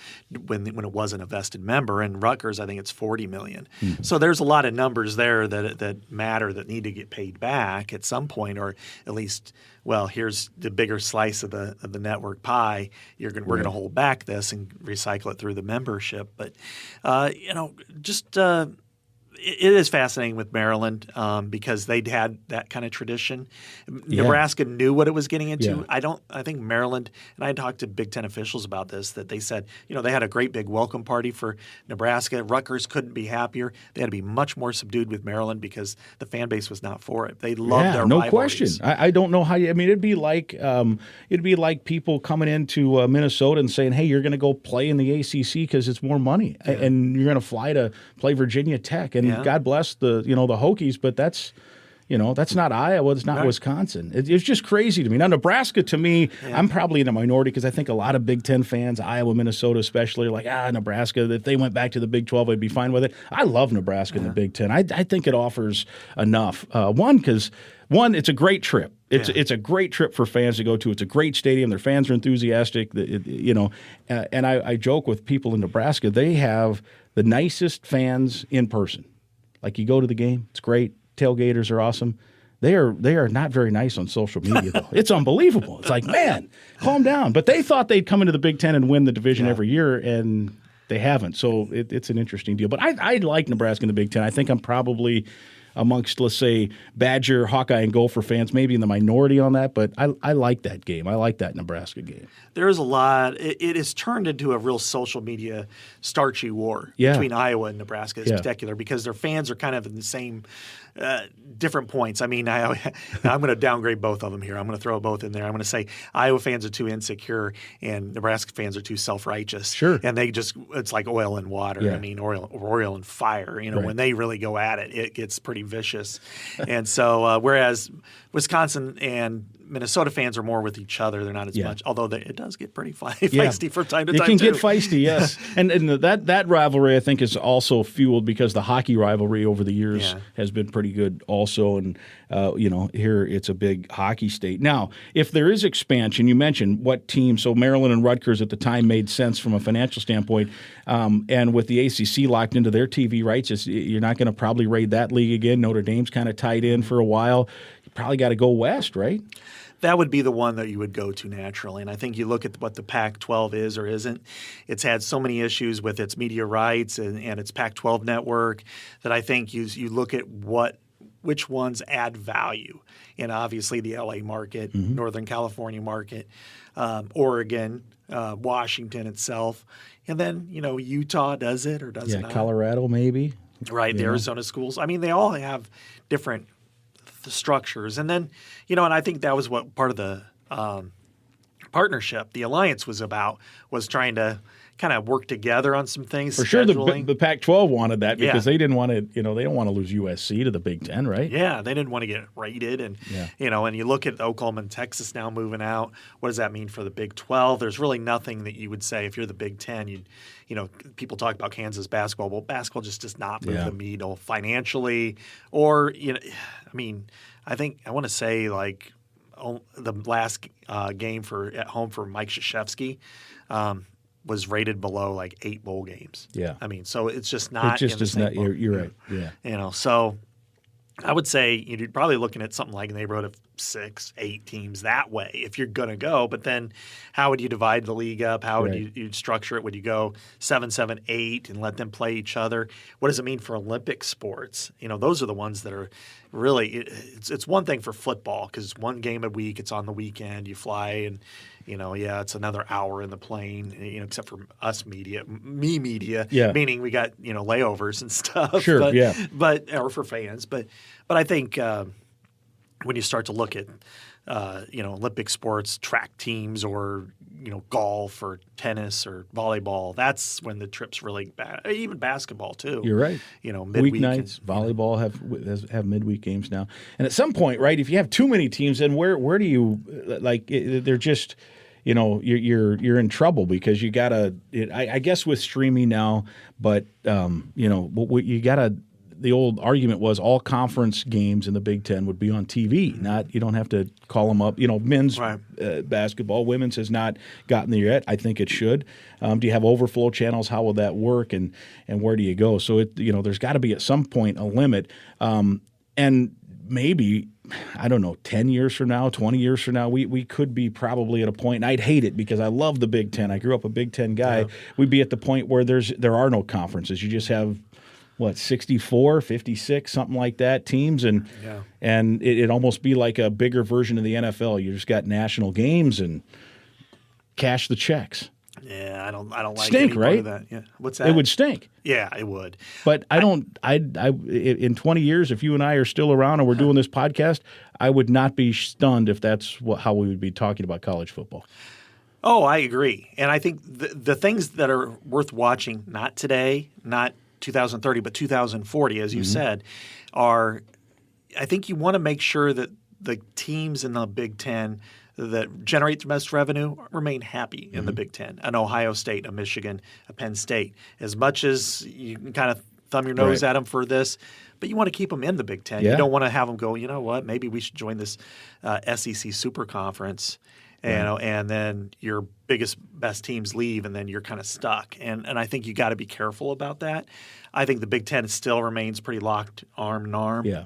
when it wasn't a vested member. And Rutgers, I think it's $40 million. Mm-hmm. So there's a lot of numbers there that matter that need to get paid back at some point, or at least. Well, here's the bigger slice of the network pie. We're going to hold back this and recycle it through the membership. But it is fascinating with Maryland because they'd had that kind of tradition.
Yeah.
Nebraska knew what it was getting into.
Yeah.
I think Maryland, and I talked to Big Ten officials about this, that they said, they had a great big welcome party for Nebraska. Rutgers couldn't be happier. They had to be much more subdued with Maryland because the fan base was not for it. They loved their rivalries.
No question. I don't know how it'd be like people coming into Minnesota and saying, hey, you're going to go play in the ACC because it's more money, and you're going to fly to play Virginia Tech. And God bless the Hokies, but that's not Iowa. It's not Wisconsin. It's just crazy to me. Now, Nebraska, to me, I'm probably in a minority because I think a lot of Big Ten fans, Iowa, Minnesota especially, are like, Nebraska, if they went back to the Big 12, I'd be fine with it. I love Nebraska in the Big Ten. I think it offers enough. Because it's a great trip. It's a great trip for fans to go to. It's a great stadium. Their fans are enthusiastic. And I joke with people in Nebraska. They have the nicest fans in person. Like you go to the game, it's great. Tailgaters are awesome. They are not very nice on social media, though. It's unbelievable. It's like, man, calm down. But they thought they'd come into the Big Ten and win the division every year, and they haven't. So it's an interesting deal. But I like Nebraska in the Big Ten. I think I'm probably amongst, let's say, Badger, Hawkeye, and Gopher fans, maybe in the minority on that, but I like that game. I like that Nebraska game.
There's a lot. It has turned into a real social media starchy war between Iowa and Nebraska in particular because their fans are kind of in the same different points. I mean, I'm going to downgrade both of them here. I'm going to throw both in there. I'm going to say Iowa fans are too insecure and Nebraska fans are too self-righteous.
Sure.
And it's like oil and water.
Yeah.
I mean, oil and fire. When they really go at it, it gets pretty vicious. And so whereas Wisconsin and Minnesota fans are more with each other. They're not as much, although it does get pretty feisty from time to time.
It can get feisty, yes. and that rivalry, I think, is also fueled because the hockey rivalry over the years has been pretty good also. And, here it's a big hockey state. Now, if there is expansion, you mentioned what team, so Maryland and Rutgers at the time made sense from a financial standpoint. And with the ACC locked into their TV rights, you're not going to probably raid that league again. Notre Dame's kind of tied in for a while. You probably got to go west, right?
That would be the one that you would go to naturally. And I think you look at what the Pac-12 is or isn't. It's had so many issues with its media rights and its Pac-12 network that I think you look at which ones add value. And obviously the LA market, Northern California market, Oregon, Washington itself. And then, Utah does it or does it not.
Colorado maybe.
Right, the Arizona schools. I mean, they all have different structures. And then, and I think that was what part of the partnership, the alliance was about, was trying to kind of work together on some things.
For sure, the Pac-12 wanted that because they didn't want to, they don't want to lose USC to the Big Ten, right?
Yeah, they didn't want to get raided. And, and you look at Oklahoma and Texas now moving out. What does that mean for the Big 12? There's really nothing that you would say if you're the Big 10. People talk about Kansas basketball. Well, basketball just does not move the needle financially or, I think I want to say like the last game at home for Mike Krzyzewski, was rated below like 8 bowl games.
Yeah.
I mean, so it's just not.
It just
in the
is
same
not.
boat.
You're right. Yeah.
So I would say you're probably looking at something like in the neighborhood of 6, 8 teams that way if you're going to go. But then how would you divide the league up? How would you structure it? Would you go 7, 7, 8 and let them play each other? What does it mean for Olympic sports? Those are the ones that are really it's one thing for football because it's one game a week. It's on the weekend. You fly and it's another hour in the plane, except for us media, meaning we got, layovers and stuff.
Sure,
or for fans. But I think when you start to look at, Olympic sports, track teams or, golf or tennis or volleyball, that's when the trip's really bad. Even basketball too.
You're right.
Midweek.
Weeknights, volleyball have midweek games now. And at some point, right, if you have too many teams, then where do you they're just – you're in trouble because you gotta. I guess with streaming now, but you gotta. The old argument was all conference games in the Big Ten would be on TV. Not you don't have to call them up. Men's basketball, women's has not gotten there yet. I think it should. Do you have overflow channels? How will that work? And where do you go? So there's got to be at some point a limit. And maybe. I don't know, 10 years from now, 20 years from now, we could be probably at a point, and I'd hate it because I love the Big Ten. I grew up a Big Ten guy. Yeah. We'd be at the point where there are no conferences. You just have, 64, 56, something like that, teams, and it'd almost be like a bigger version of the NFL. You just got national games and cash the checks.
Yeah, I don't like
stink,
any
right?
part of that. Yeah. What's that?
It would stink.
Yeah, it would.
But in 20 years, if you and I are still around and we're doing this podcast, I would not be stunned if that's how we would be talking about college football.
Oh, I agree. And I think the things that are worth watching, not today, not 2030, but 2040, as you said, are I think you want to make sure that the teams in the Big Ten that generate the most revenue remain happy in the Big Ten. An Ohio State, a Michigan, a Penn State. As much as you can kind of thumb your nose at them for this, but you want to keep them in the Big Ten. Yeah. You don't want to have them go, you know what, maybe we should join this SEC Super Conference. And then your best teams leave, and then you're kind of stuck. And I think you got to be careful about that. I think the Big Ten still remains pretty locked arm in arm. Yeah.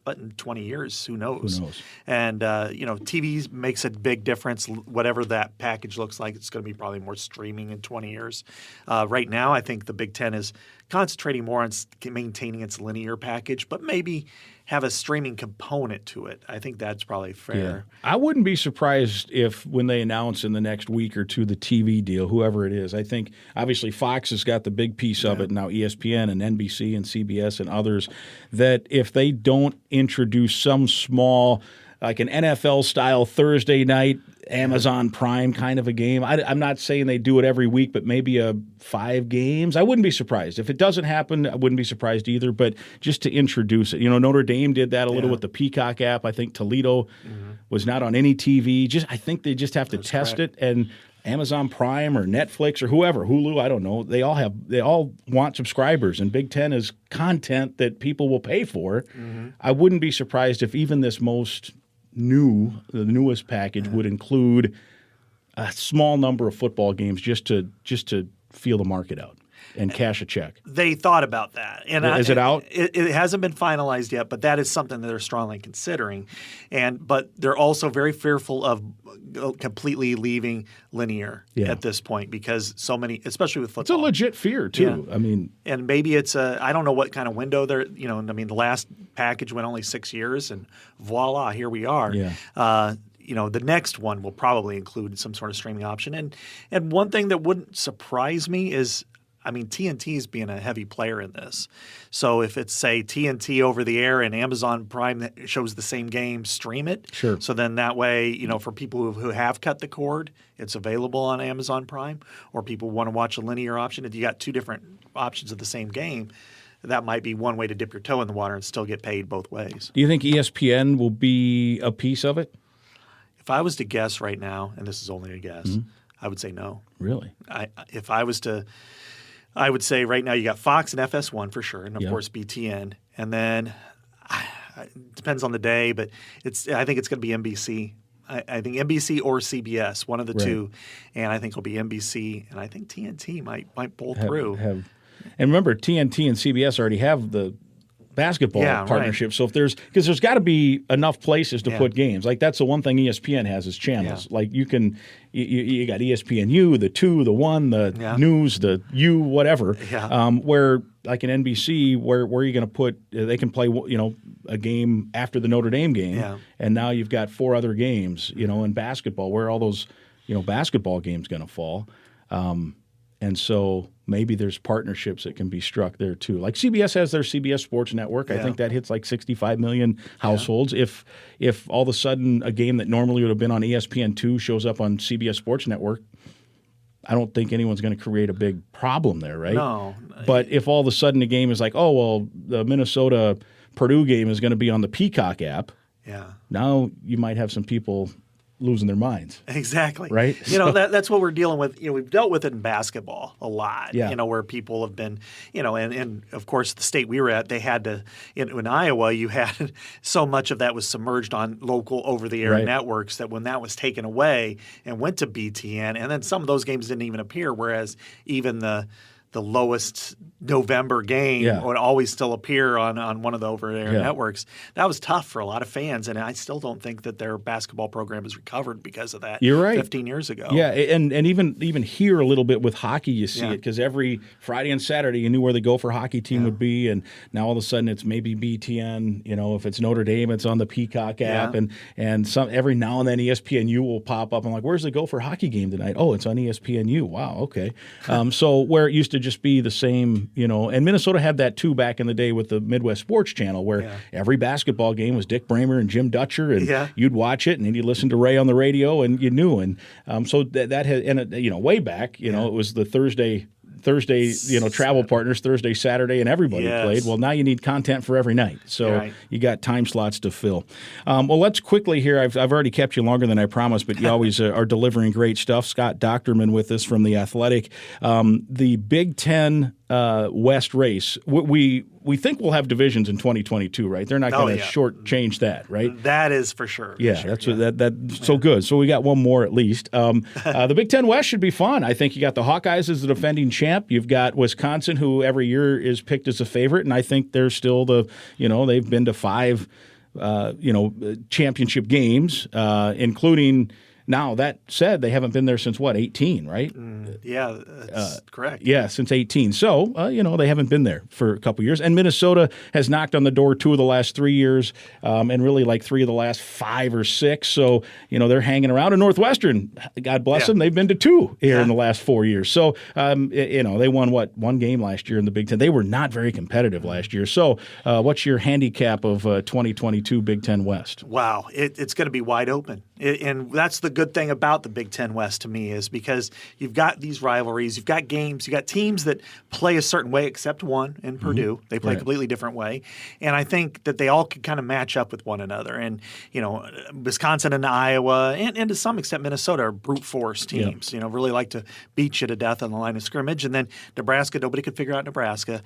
But in 20 years, who knows? Who knows? And, TV makes a big difference. Whatever that package looks like, it's going to be probably more streaming in 20 years. Right now, I think the Big Ten is concentrating more on maintaining its linear package, but maybe have a streaming component to it. I think that's probably fair.
Yeah. I wouldn't be surprised if when they announce in the next week or two the TV deal, whoever it is, I think obviously Fox has got the big piece of it, now ESPN and NBC and CBS and others, that if they don't introduce some small, like an NFL-style Thursday night Amazon Prime kind of a game. I'm not saying they do it every week, but maybe 5 games. I wouldn't be surprised. If it doesn't happen, I wouldn't be surprised either, but just to introduce it. Notre Dame did that a little with the Peacock app. I think Toledo was not on any TV. I think they just have to test it, and Amazon Prime or Netflix or whoever, Hulu, I don't know, they all want subscribers, and Big Ten is content that people will pay for. I wouldn't be surprised if even this the newest package would include a small number of football games just to feel the market out and cash a check.
They thought about that. And
is it out?
It hasn't been finalized yet, but that is something that they're strongly considering. But they're also very fearful of completely leaving linear at this point because so many, especially with football.
It's a legit fear too.
Yeah.
I mean,
and maybe it's I don't know what kind of window they're. The last package went only 6 years, and voila, here we are.
Yeah.
The next one will probably include some sort of streaming option. And one thing that wouldn't surprise me is, TNT is being a heavy player in this. So if it's, say, TNT over the air and Amazon Prime that shows the same game, stream it.
Sure.
So then that way, for people who have cut the cord, it's available on Amazon Prime. Or people want to watch a linear option. If you got 2 different options of the same game, that might be one way to dip your toe in the water and still get paid both ways.
Do you think ESPN will be a piece of it?
If I was to guess right now, and this is only a guess, I would say no.
Really?
I would say right now you got Fox and FS1 for sure, and of course BTN, and then it depends on the day, but I think it's going to be NBC. I think NBC or CBS, one of the
Right.
two, and I think it'll be NBC, and I think TNT might pull through.
And remember, TNT and CBS already have the basketball
Yeah, right.
partnership. So because there's got to be enough places to put games. Like that's the one thing ESPN has is channels.
Yeah.
Like you got ESPNU, the 2, the 1, the news, the U, whatever.
Yeah.
Where like in NBC, where are you going to put? They can play a game after the Notre Dame game,
Yeah.
and now you've got 4 other games. In basketball, where are all those basketball games going to fall? And so maybe there's partnerships that can be struck there too. Like CBS has their CBS Sports Network. I think that hits like 65 million households. If all of a sudden a game that normally would have been on ESPN2 shows up on CBS Sports Network, I don't think anyone's going to create a big problem there, right?
No.
But if all of a sudden a game is like, oh, well, the Minnesota Purdue game is going to be on the Peacock app, now you might have some people losing their minds.
Exactly.
Right?
That's what we're dealing with. We've dealt with it in basketball a lot,
Yeah.
Where people have been, and of course the state we were at, they had to, in Iowa, you had so much of that was submerged on local over-the-air
Right.
networks that when that was taken away and went to BTN, and then some of those games didn't even appear, whereas even the lowest November game would always still appear on one of the over-air networks. That was tough for a lot of fans, and I still don't think that their basketball program has recovered because of that.
You're right.
15 years ago.
Yeah, and even here a little bit with hockey, you see it because every Friday and Saturday you knew where the Gopher hockey team would be, and now all of a sudden it's maybe BTN. If it's Notre Dame, it's on the Peacock app, and some every now and then ESPNU will pop up. I'm like, where's the Gopher hockey game tonight? Oh, it's on ESPNU. Wow, okay. So where it used to just be the same, and Minnesota had that too back in the day with the Midwest Sports Channel, where every basketball game was Dick Bramer and Jim Dutcher, and you'd watch it, and then you'd listen to Ray on the radio, and you knew, and so that had, and way back, it was the Thursday, travel partners, Thursday, Saturday, and everybody played. Well, now you need content for every night. So you got time slots to fill. Well, let's quickly here. I've already kept you longer than I promised, but you always are delivering great stuff. Scott Dochterman with us from The Athletic. The Big Ten West race, we think we'll have divisions in 2022, right? They're not going to shortchange that, right?
That is for sure.
That's so good. So we got one more at least. The Big Ten West should be fun. I think you got the Hawkeyes as the defending champ. You've got Wisconsin, who every year is picked as a favorite, and I think they're still they've been to 5 championship games, including. Now, that said, they haven't been there since, 18, right?
That's correct.
Yeah, since 18. So, they haven't been there for a couple years. And Minnesota has knocked on the door 2 of the last 3 years and really like 3 of the last 5 or 6. So, they're hanging around. And Northwestern, God bless them, they've been to 2 here in the last 4 years. So, they won, 1 game last year in the Big Ten. They were not very competitive last year. So, what's your handicap of 2022 Big Ten West?
Wow, it's going to be wide open. And that's the good thing about the Big Ten West to me is because you've got these rivalries, you've got games, you've got teams that play a certain way except one in Purdue. They play a completely different way. And I think that they all can kind of match up with one another. And, Wisconsin and Iowa and to some extent Minnesota are brute force teams, really like to beat you to death on the line of scrimmage. And then Nebraska, nobody could figure out Nebraska.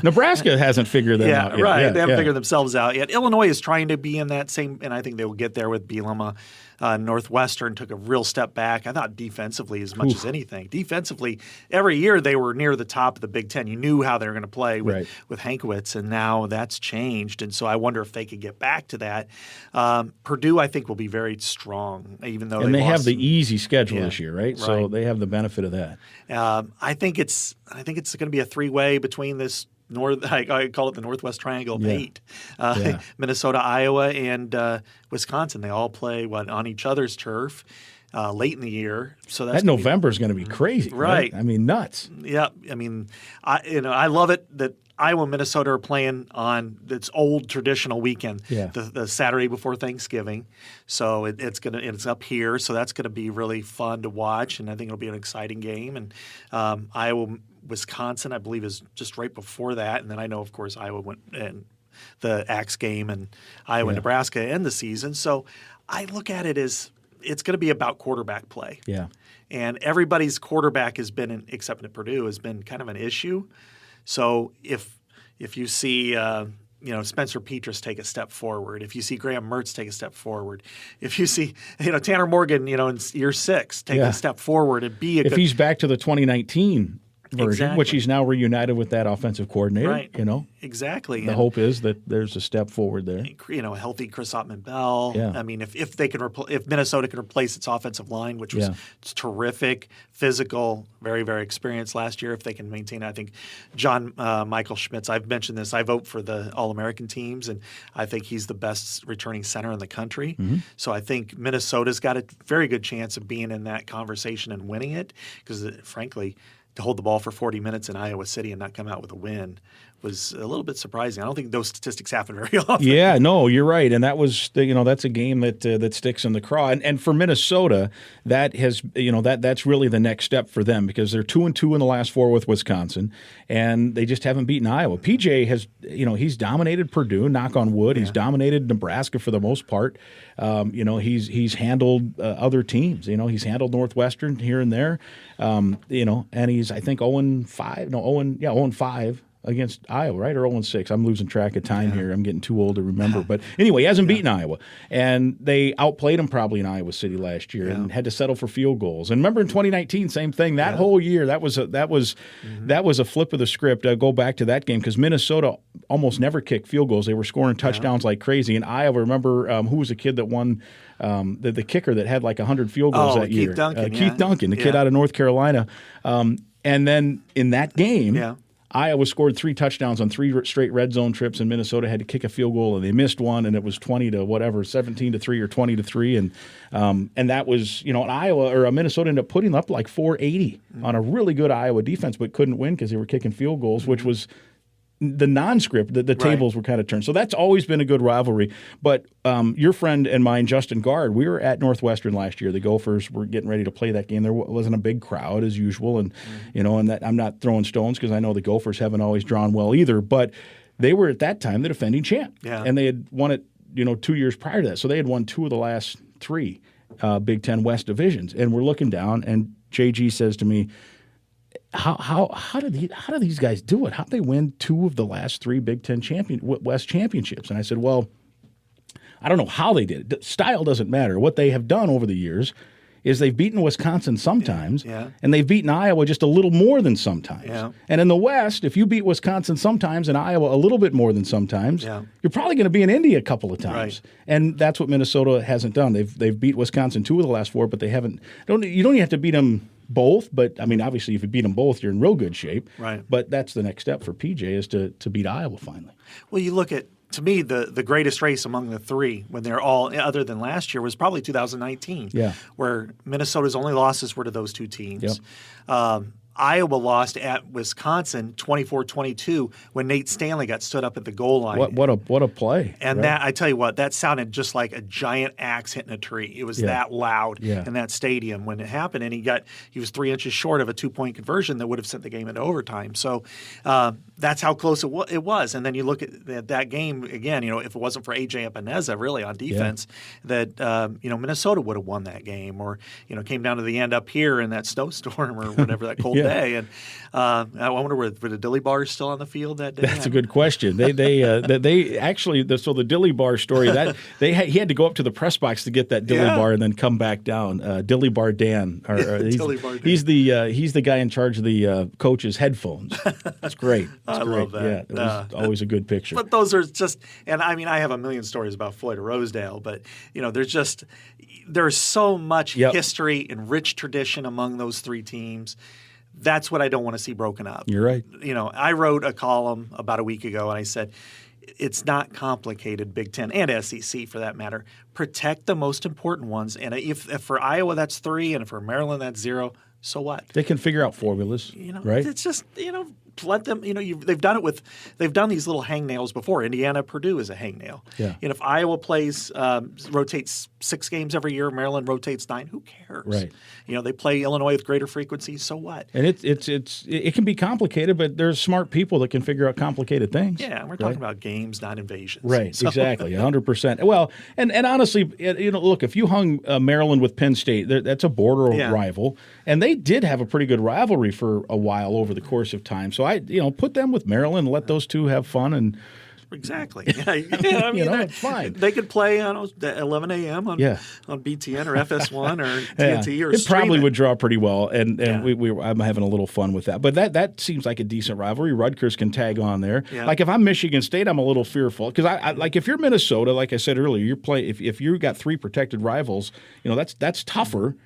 Nebraska hasn't figured them out yet.
Right. They haven't figured themselves out yet. Illinois is trying to be in that same, and I think they will get there with Bielema. Northwestern took a real step back. I thought defensively as much as anything. Defensively, every year they were near the top of the Big Ten. You knew how they were going to play with Hankwitz, and now that's changed. And so I wonder if they could get back to that. Purdue, I think, will be very strong, even though
they have the easy schedule this year, right? So they have the benefit of that.
I think it's going to be a 3-way between this. I call it the Northwest Triangle of 8. Minnesota, Iowa, and Wisconsin. They all play on each other's turf late in the year. So that
November is going to be crazy, right? I mean, nuts.
Yeah, I mean, I love it that Iowa and Minnesota are playing on its old traditional weekend, the Saturday before Thanksgiving. So it's up here, so that's going to be really fun to watch, and I think it'll be an exciting game. And Iowa. Wisconsin, I believe, is just right before that. And then I know, of course, Iowa went and the Axe game and Iowa and Nebraska end the season. So I look at it as it's going to be about quarterback play.
Yeah.
And everybody's quarterback has been, except at Purdue, has been kind of an issue. So if you see Spencer Petras take a step forward, if you see Graham Mertz take a step forward, if you see Tanner Morgan, in year 6 take a step forward and be
if he's back to the 2019 version, which he's now reunited with that offensive coordinator,
right? Exactly.
The hope is that there's a step forward there.
A healthy Chris Ottman-Bell.
Yeah.
I mean, if they can if Minnesota can replace its offensive line, which was terrific, physical, very, very experienced last year, if they can maintain it. I think John Michael Schmitz, I've mentioned this, I vote for the All-American teams, and I think he's the best returning center in the country. Mm-hmm. So I think Minnesota's got a very good chance of being in that conversation and winning it because, frankly, to hold the ball for 40 minutes in Iowa City and not come out with a win was a little bit surprising. I don't think those statistics happen very often.
Yeah, no, you're right, and that was that's a game that sticks in the craw. And for Minnesota, that has that's really the next step for them because they're 2-2 in the last 4 with Wisconsin, and they just haven't beaten Iowa. PJ has he's dominated Purdue, knock on wood. He's dominated Nebraska for the most part. He's handled other teams. He's handled Northwestern here and there. And he's I think 0-5 against Iowa, right? Or 0-6. I'm losing track of time here. I'm getting too old to remember. But anyway, he hasn't beaten Iowa. And they outplayed him probably in Iowa City last year and had to settle for field goals. And remember in 2019, same thing. That whole year, that was a flip of the script. Go back to that game because Minnesota almost never kicked field goals. They were scoring touchdowns like crazy. And Iowa, remember who was the kid that won the kicker that had like 100 field goals that year? Keith Duncan, the kid out of North Carolina. And then in that game, Iowa scored 3 touchdowns on 3 straight red zone trips, and Minnesota had to kick a field goal, and they missed one, and it was 17-3 or 20-3, and that was Minnesota ended up putting up like 480 on a really good Iowa defense, but couldn't win because they were kicking field goals, which was the non-script, the tables were kind of turned. So that's always been a good rivalry. But your friend and mine, Justin Gard, we were at Northwestern last year. The Gophers were getting ready to play that game. There wasn't a big crowd as usual, and and that I'm not throwing stones because I know the Gophers haven't always drawn well either. But they were at that time the defending champ, and they had won it 2 years prior to that. So they had won 2 of the last 3 Big Ten West divisions. And we're looking down, and JG says to me, How do these guys do it? How do they win 2 of the last 3 Big Ten West championships? And I said, well, I don't know how they did it. Style doesn't matter. What they have done over the years is they've beaten Wisconsin sometimes, and they've beaten Iowa just a little more than sometimes. Yeah. And in the West, if you beat Wisconsin sometimes and Iowa a little bit more than sometimes, you're probably going to be in Indy a couple of times. Right. And that's what Minnesota hasn't done. They've beat Wisconsin 2 of the last 4, but they haven't. You don't even have to beat them both, but I mean, obviously, if you beat them both, you're in real good shape. Right. But that's the next step for PJ is to beat Iowa finally.
Well, you look at, to me, the greatest race among the 3 when they're all other than last year was probably 2019, where Minnesota's only losses were to those 2 teams. Yep. Iowa lost at Wisconsin 24-22 when Nate Stanley got stood up at the goal line.
What a play.
And that, I tell you what, that sounded just like a giant axe hitting a tree. It was that loud in that stadium when it happened, and he was 3 inches short of a 2-point conversion that would have sent the game into overtime. So that's how close it was. And then you look at that game again, if it wasn't for A.J. Epineza really on defense, that Minnesota would have won that game, or came down to the end up here in that snowstorm or whatever, that cold day. And I wonder were the Dilly Bars still on the field that day?
That's a good question. They actually the Dilly Bar story that he had to go up to the press box to get that Dilly Bar and then come back down. Dilly Bar Dan, he's the guy in charge of the coach's headphones. That's great. That's great.
Love that.
Yeah, it was always a good picture.
But those are just, and I mean, I have a million stories about Floyd of Rosedale, but there's so much history and rich tradition among those 3 teams. That's what I don't want to see broken up.
You're right.
I wrote a column about a week ago, and I said, it's not complicated, Big Ten and SEC for that matter. Protect the most important ones. And if for Iowa that's 3 and for Maryland that's 0, so what?
They can figure out formulas, right?
It's just, let them, they've done these little hangnails before. Indiana, Purdue is a hangnail. Yeah. If Iowa rotates 6 games every year, Maryland rotates 9, who cares? Right. They play Illinois with greater frequency, so what?
And it can be complicated, but there's smart people that can figure out complicated things.
Yeah, we're talking about games, not invasions.
Right, so. Exactly, 100%. Well, and honestly, look, if you hung Maryland with Penn State, that's a border rival, and they did have a pretty good rivalry for a while over the course of time. So I put them with Maryland and let those 2 have fun and
Exactly. I mean,
it's fine.
They could play on 11 a.m. They could play on 11 a.m. on BTN or FS1 or TNT or
it probably
it.
would draw pretty well, and I'm having a little fun with that. But that seems like a decent rivalry. Rutgers can tag on there.
Yeah.
Like if I'm Michigan State, I'm a little fearful because I like if you're Minnesota, like I said earlier, if you got 3 protected rivals, that's tougher.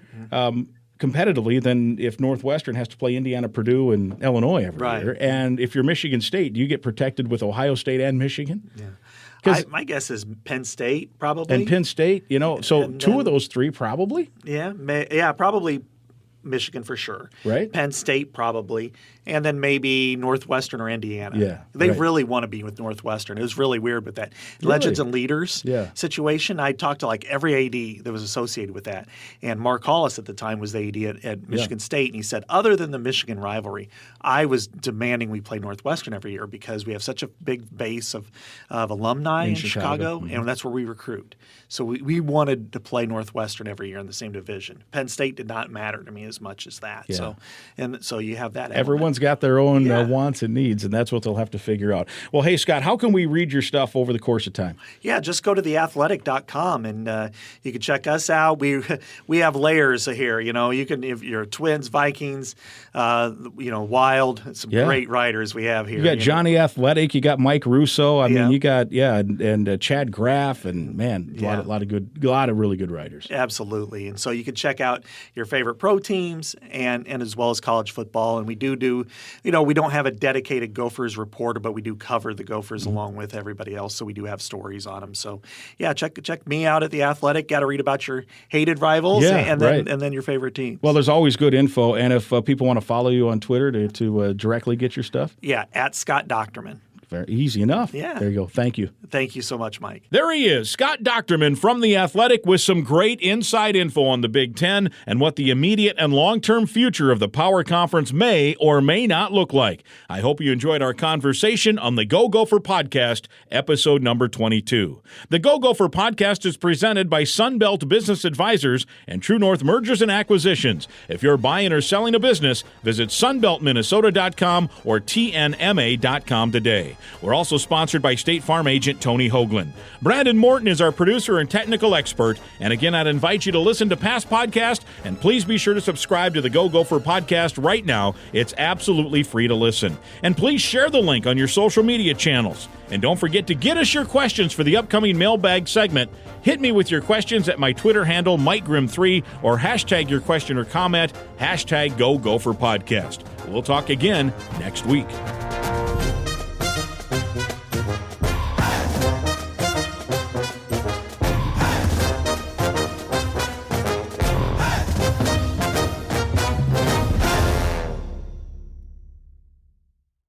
Competitively than if Northwestern has to play Indiana, Purdue, and Illinois every year. And if you're Michigan State, do you get protected with Ohio State and Michigan?
Yeah. My guess is Penn State probably.
And Penn State, so two of those 3 probably?
Yeah, probably Michigan for sure.
Right.
Penn State probably. And then maybe Northwestern or Indiana.
Yeah,
They really want to be with Northwestern. It was really weird with that Legends and Leaders situation. I talked to like every AD that was associated with that. And Mark Hollis at the time was the AD at Michigan State. And he said, other than the Michigan rivalry, I was demanding we play Northwestern every year because we have such a big base of alumni in Chicago. And that's where we recruit. So we wanted to play Northwestern every year in the same division. Penn State did not matter to me as much as that.
Yeah.
So you have that.
Everyone's got their own wants and needs, and that's what they'll have to figure out. Well, hey, Scott, how can we read your stuff over the course of time? Yeah,
just go to theathletic.com, and you can check us out. We have layers here. You can, if you're Twins, Vikings, Wild, some great writers we have here.
You got Johnny Athletic, you got Mike Russo. I mean, you got and Chad Graff, and man, a lot of really good writers.
Absolutely, and so you can check out your favorite pro teams and as well as college football. And we do we don't have a dedicated Gophers reporter, but we do cover the Gophers along with everybody else. So we do have stories on them. So check me out at The Athletic. Got to read about your hated rivals and then your favorite teams.
Well, there's always good info. And if people want to follow you on Twitter to directly get your stuff?
Yeah, at Scott Dochterman.
Very easy enough.
Yeah.
There you go. Thank you.
Thank you so much, Mike.
There he is, Scott Dochterman from The Athletic with some great inside info on the Big Ten and what the immediate and long-term future of the Power Conference may or may not look like. I hope you enjoyed our conversation on the Go Gopher Podcast, episode number 22. The Go Gopher Podcast is presented by Sunbelt Business Advisors and True North Mergers and Acquisitions. If you're buying or selling a business, visit sunbeltminnesota.com or tnma.com today. We're also sponsored by State Farm agent Tony Hoagland. Brandon Morton is our producer and technical expert. And again, I'd invite you to listen to past podcasts, and please be sure to subscribe to the Go Gopher Podcast right now. It's absolutely free to listen. And please share the link on your social media channels. And don't forget to get us your questions for the upcoming mailbag segment. Hit me with your questions at my Twitter handle, MikeGrimm3, or hashtag your question or comment, hashtag Go Gopher Podcast. We'll talk again next week.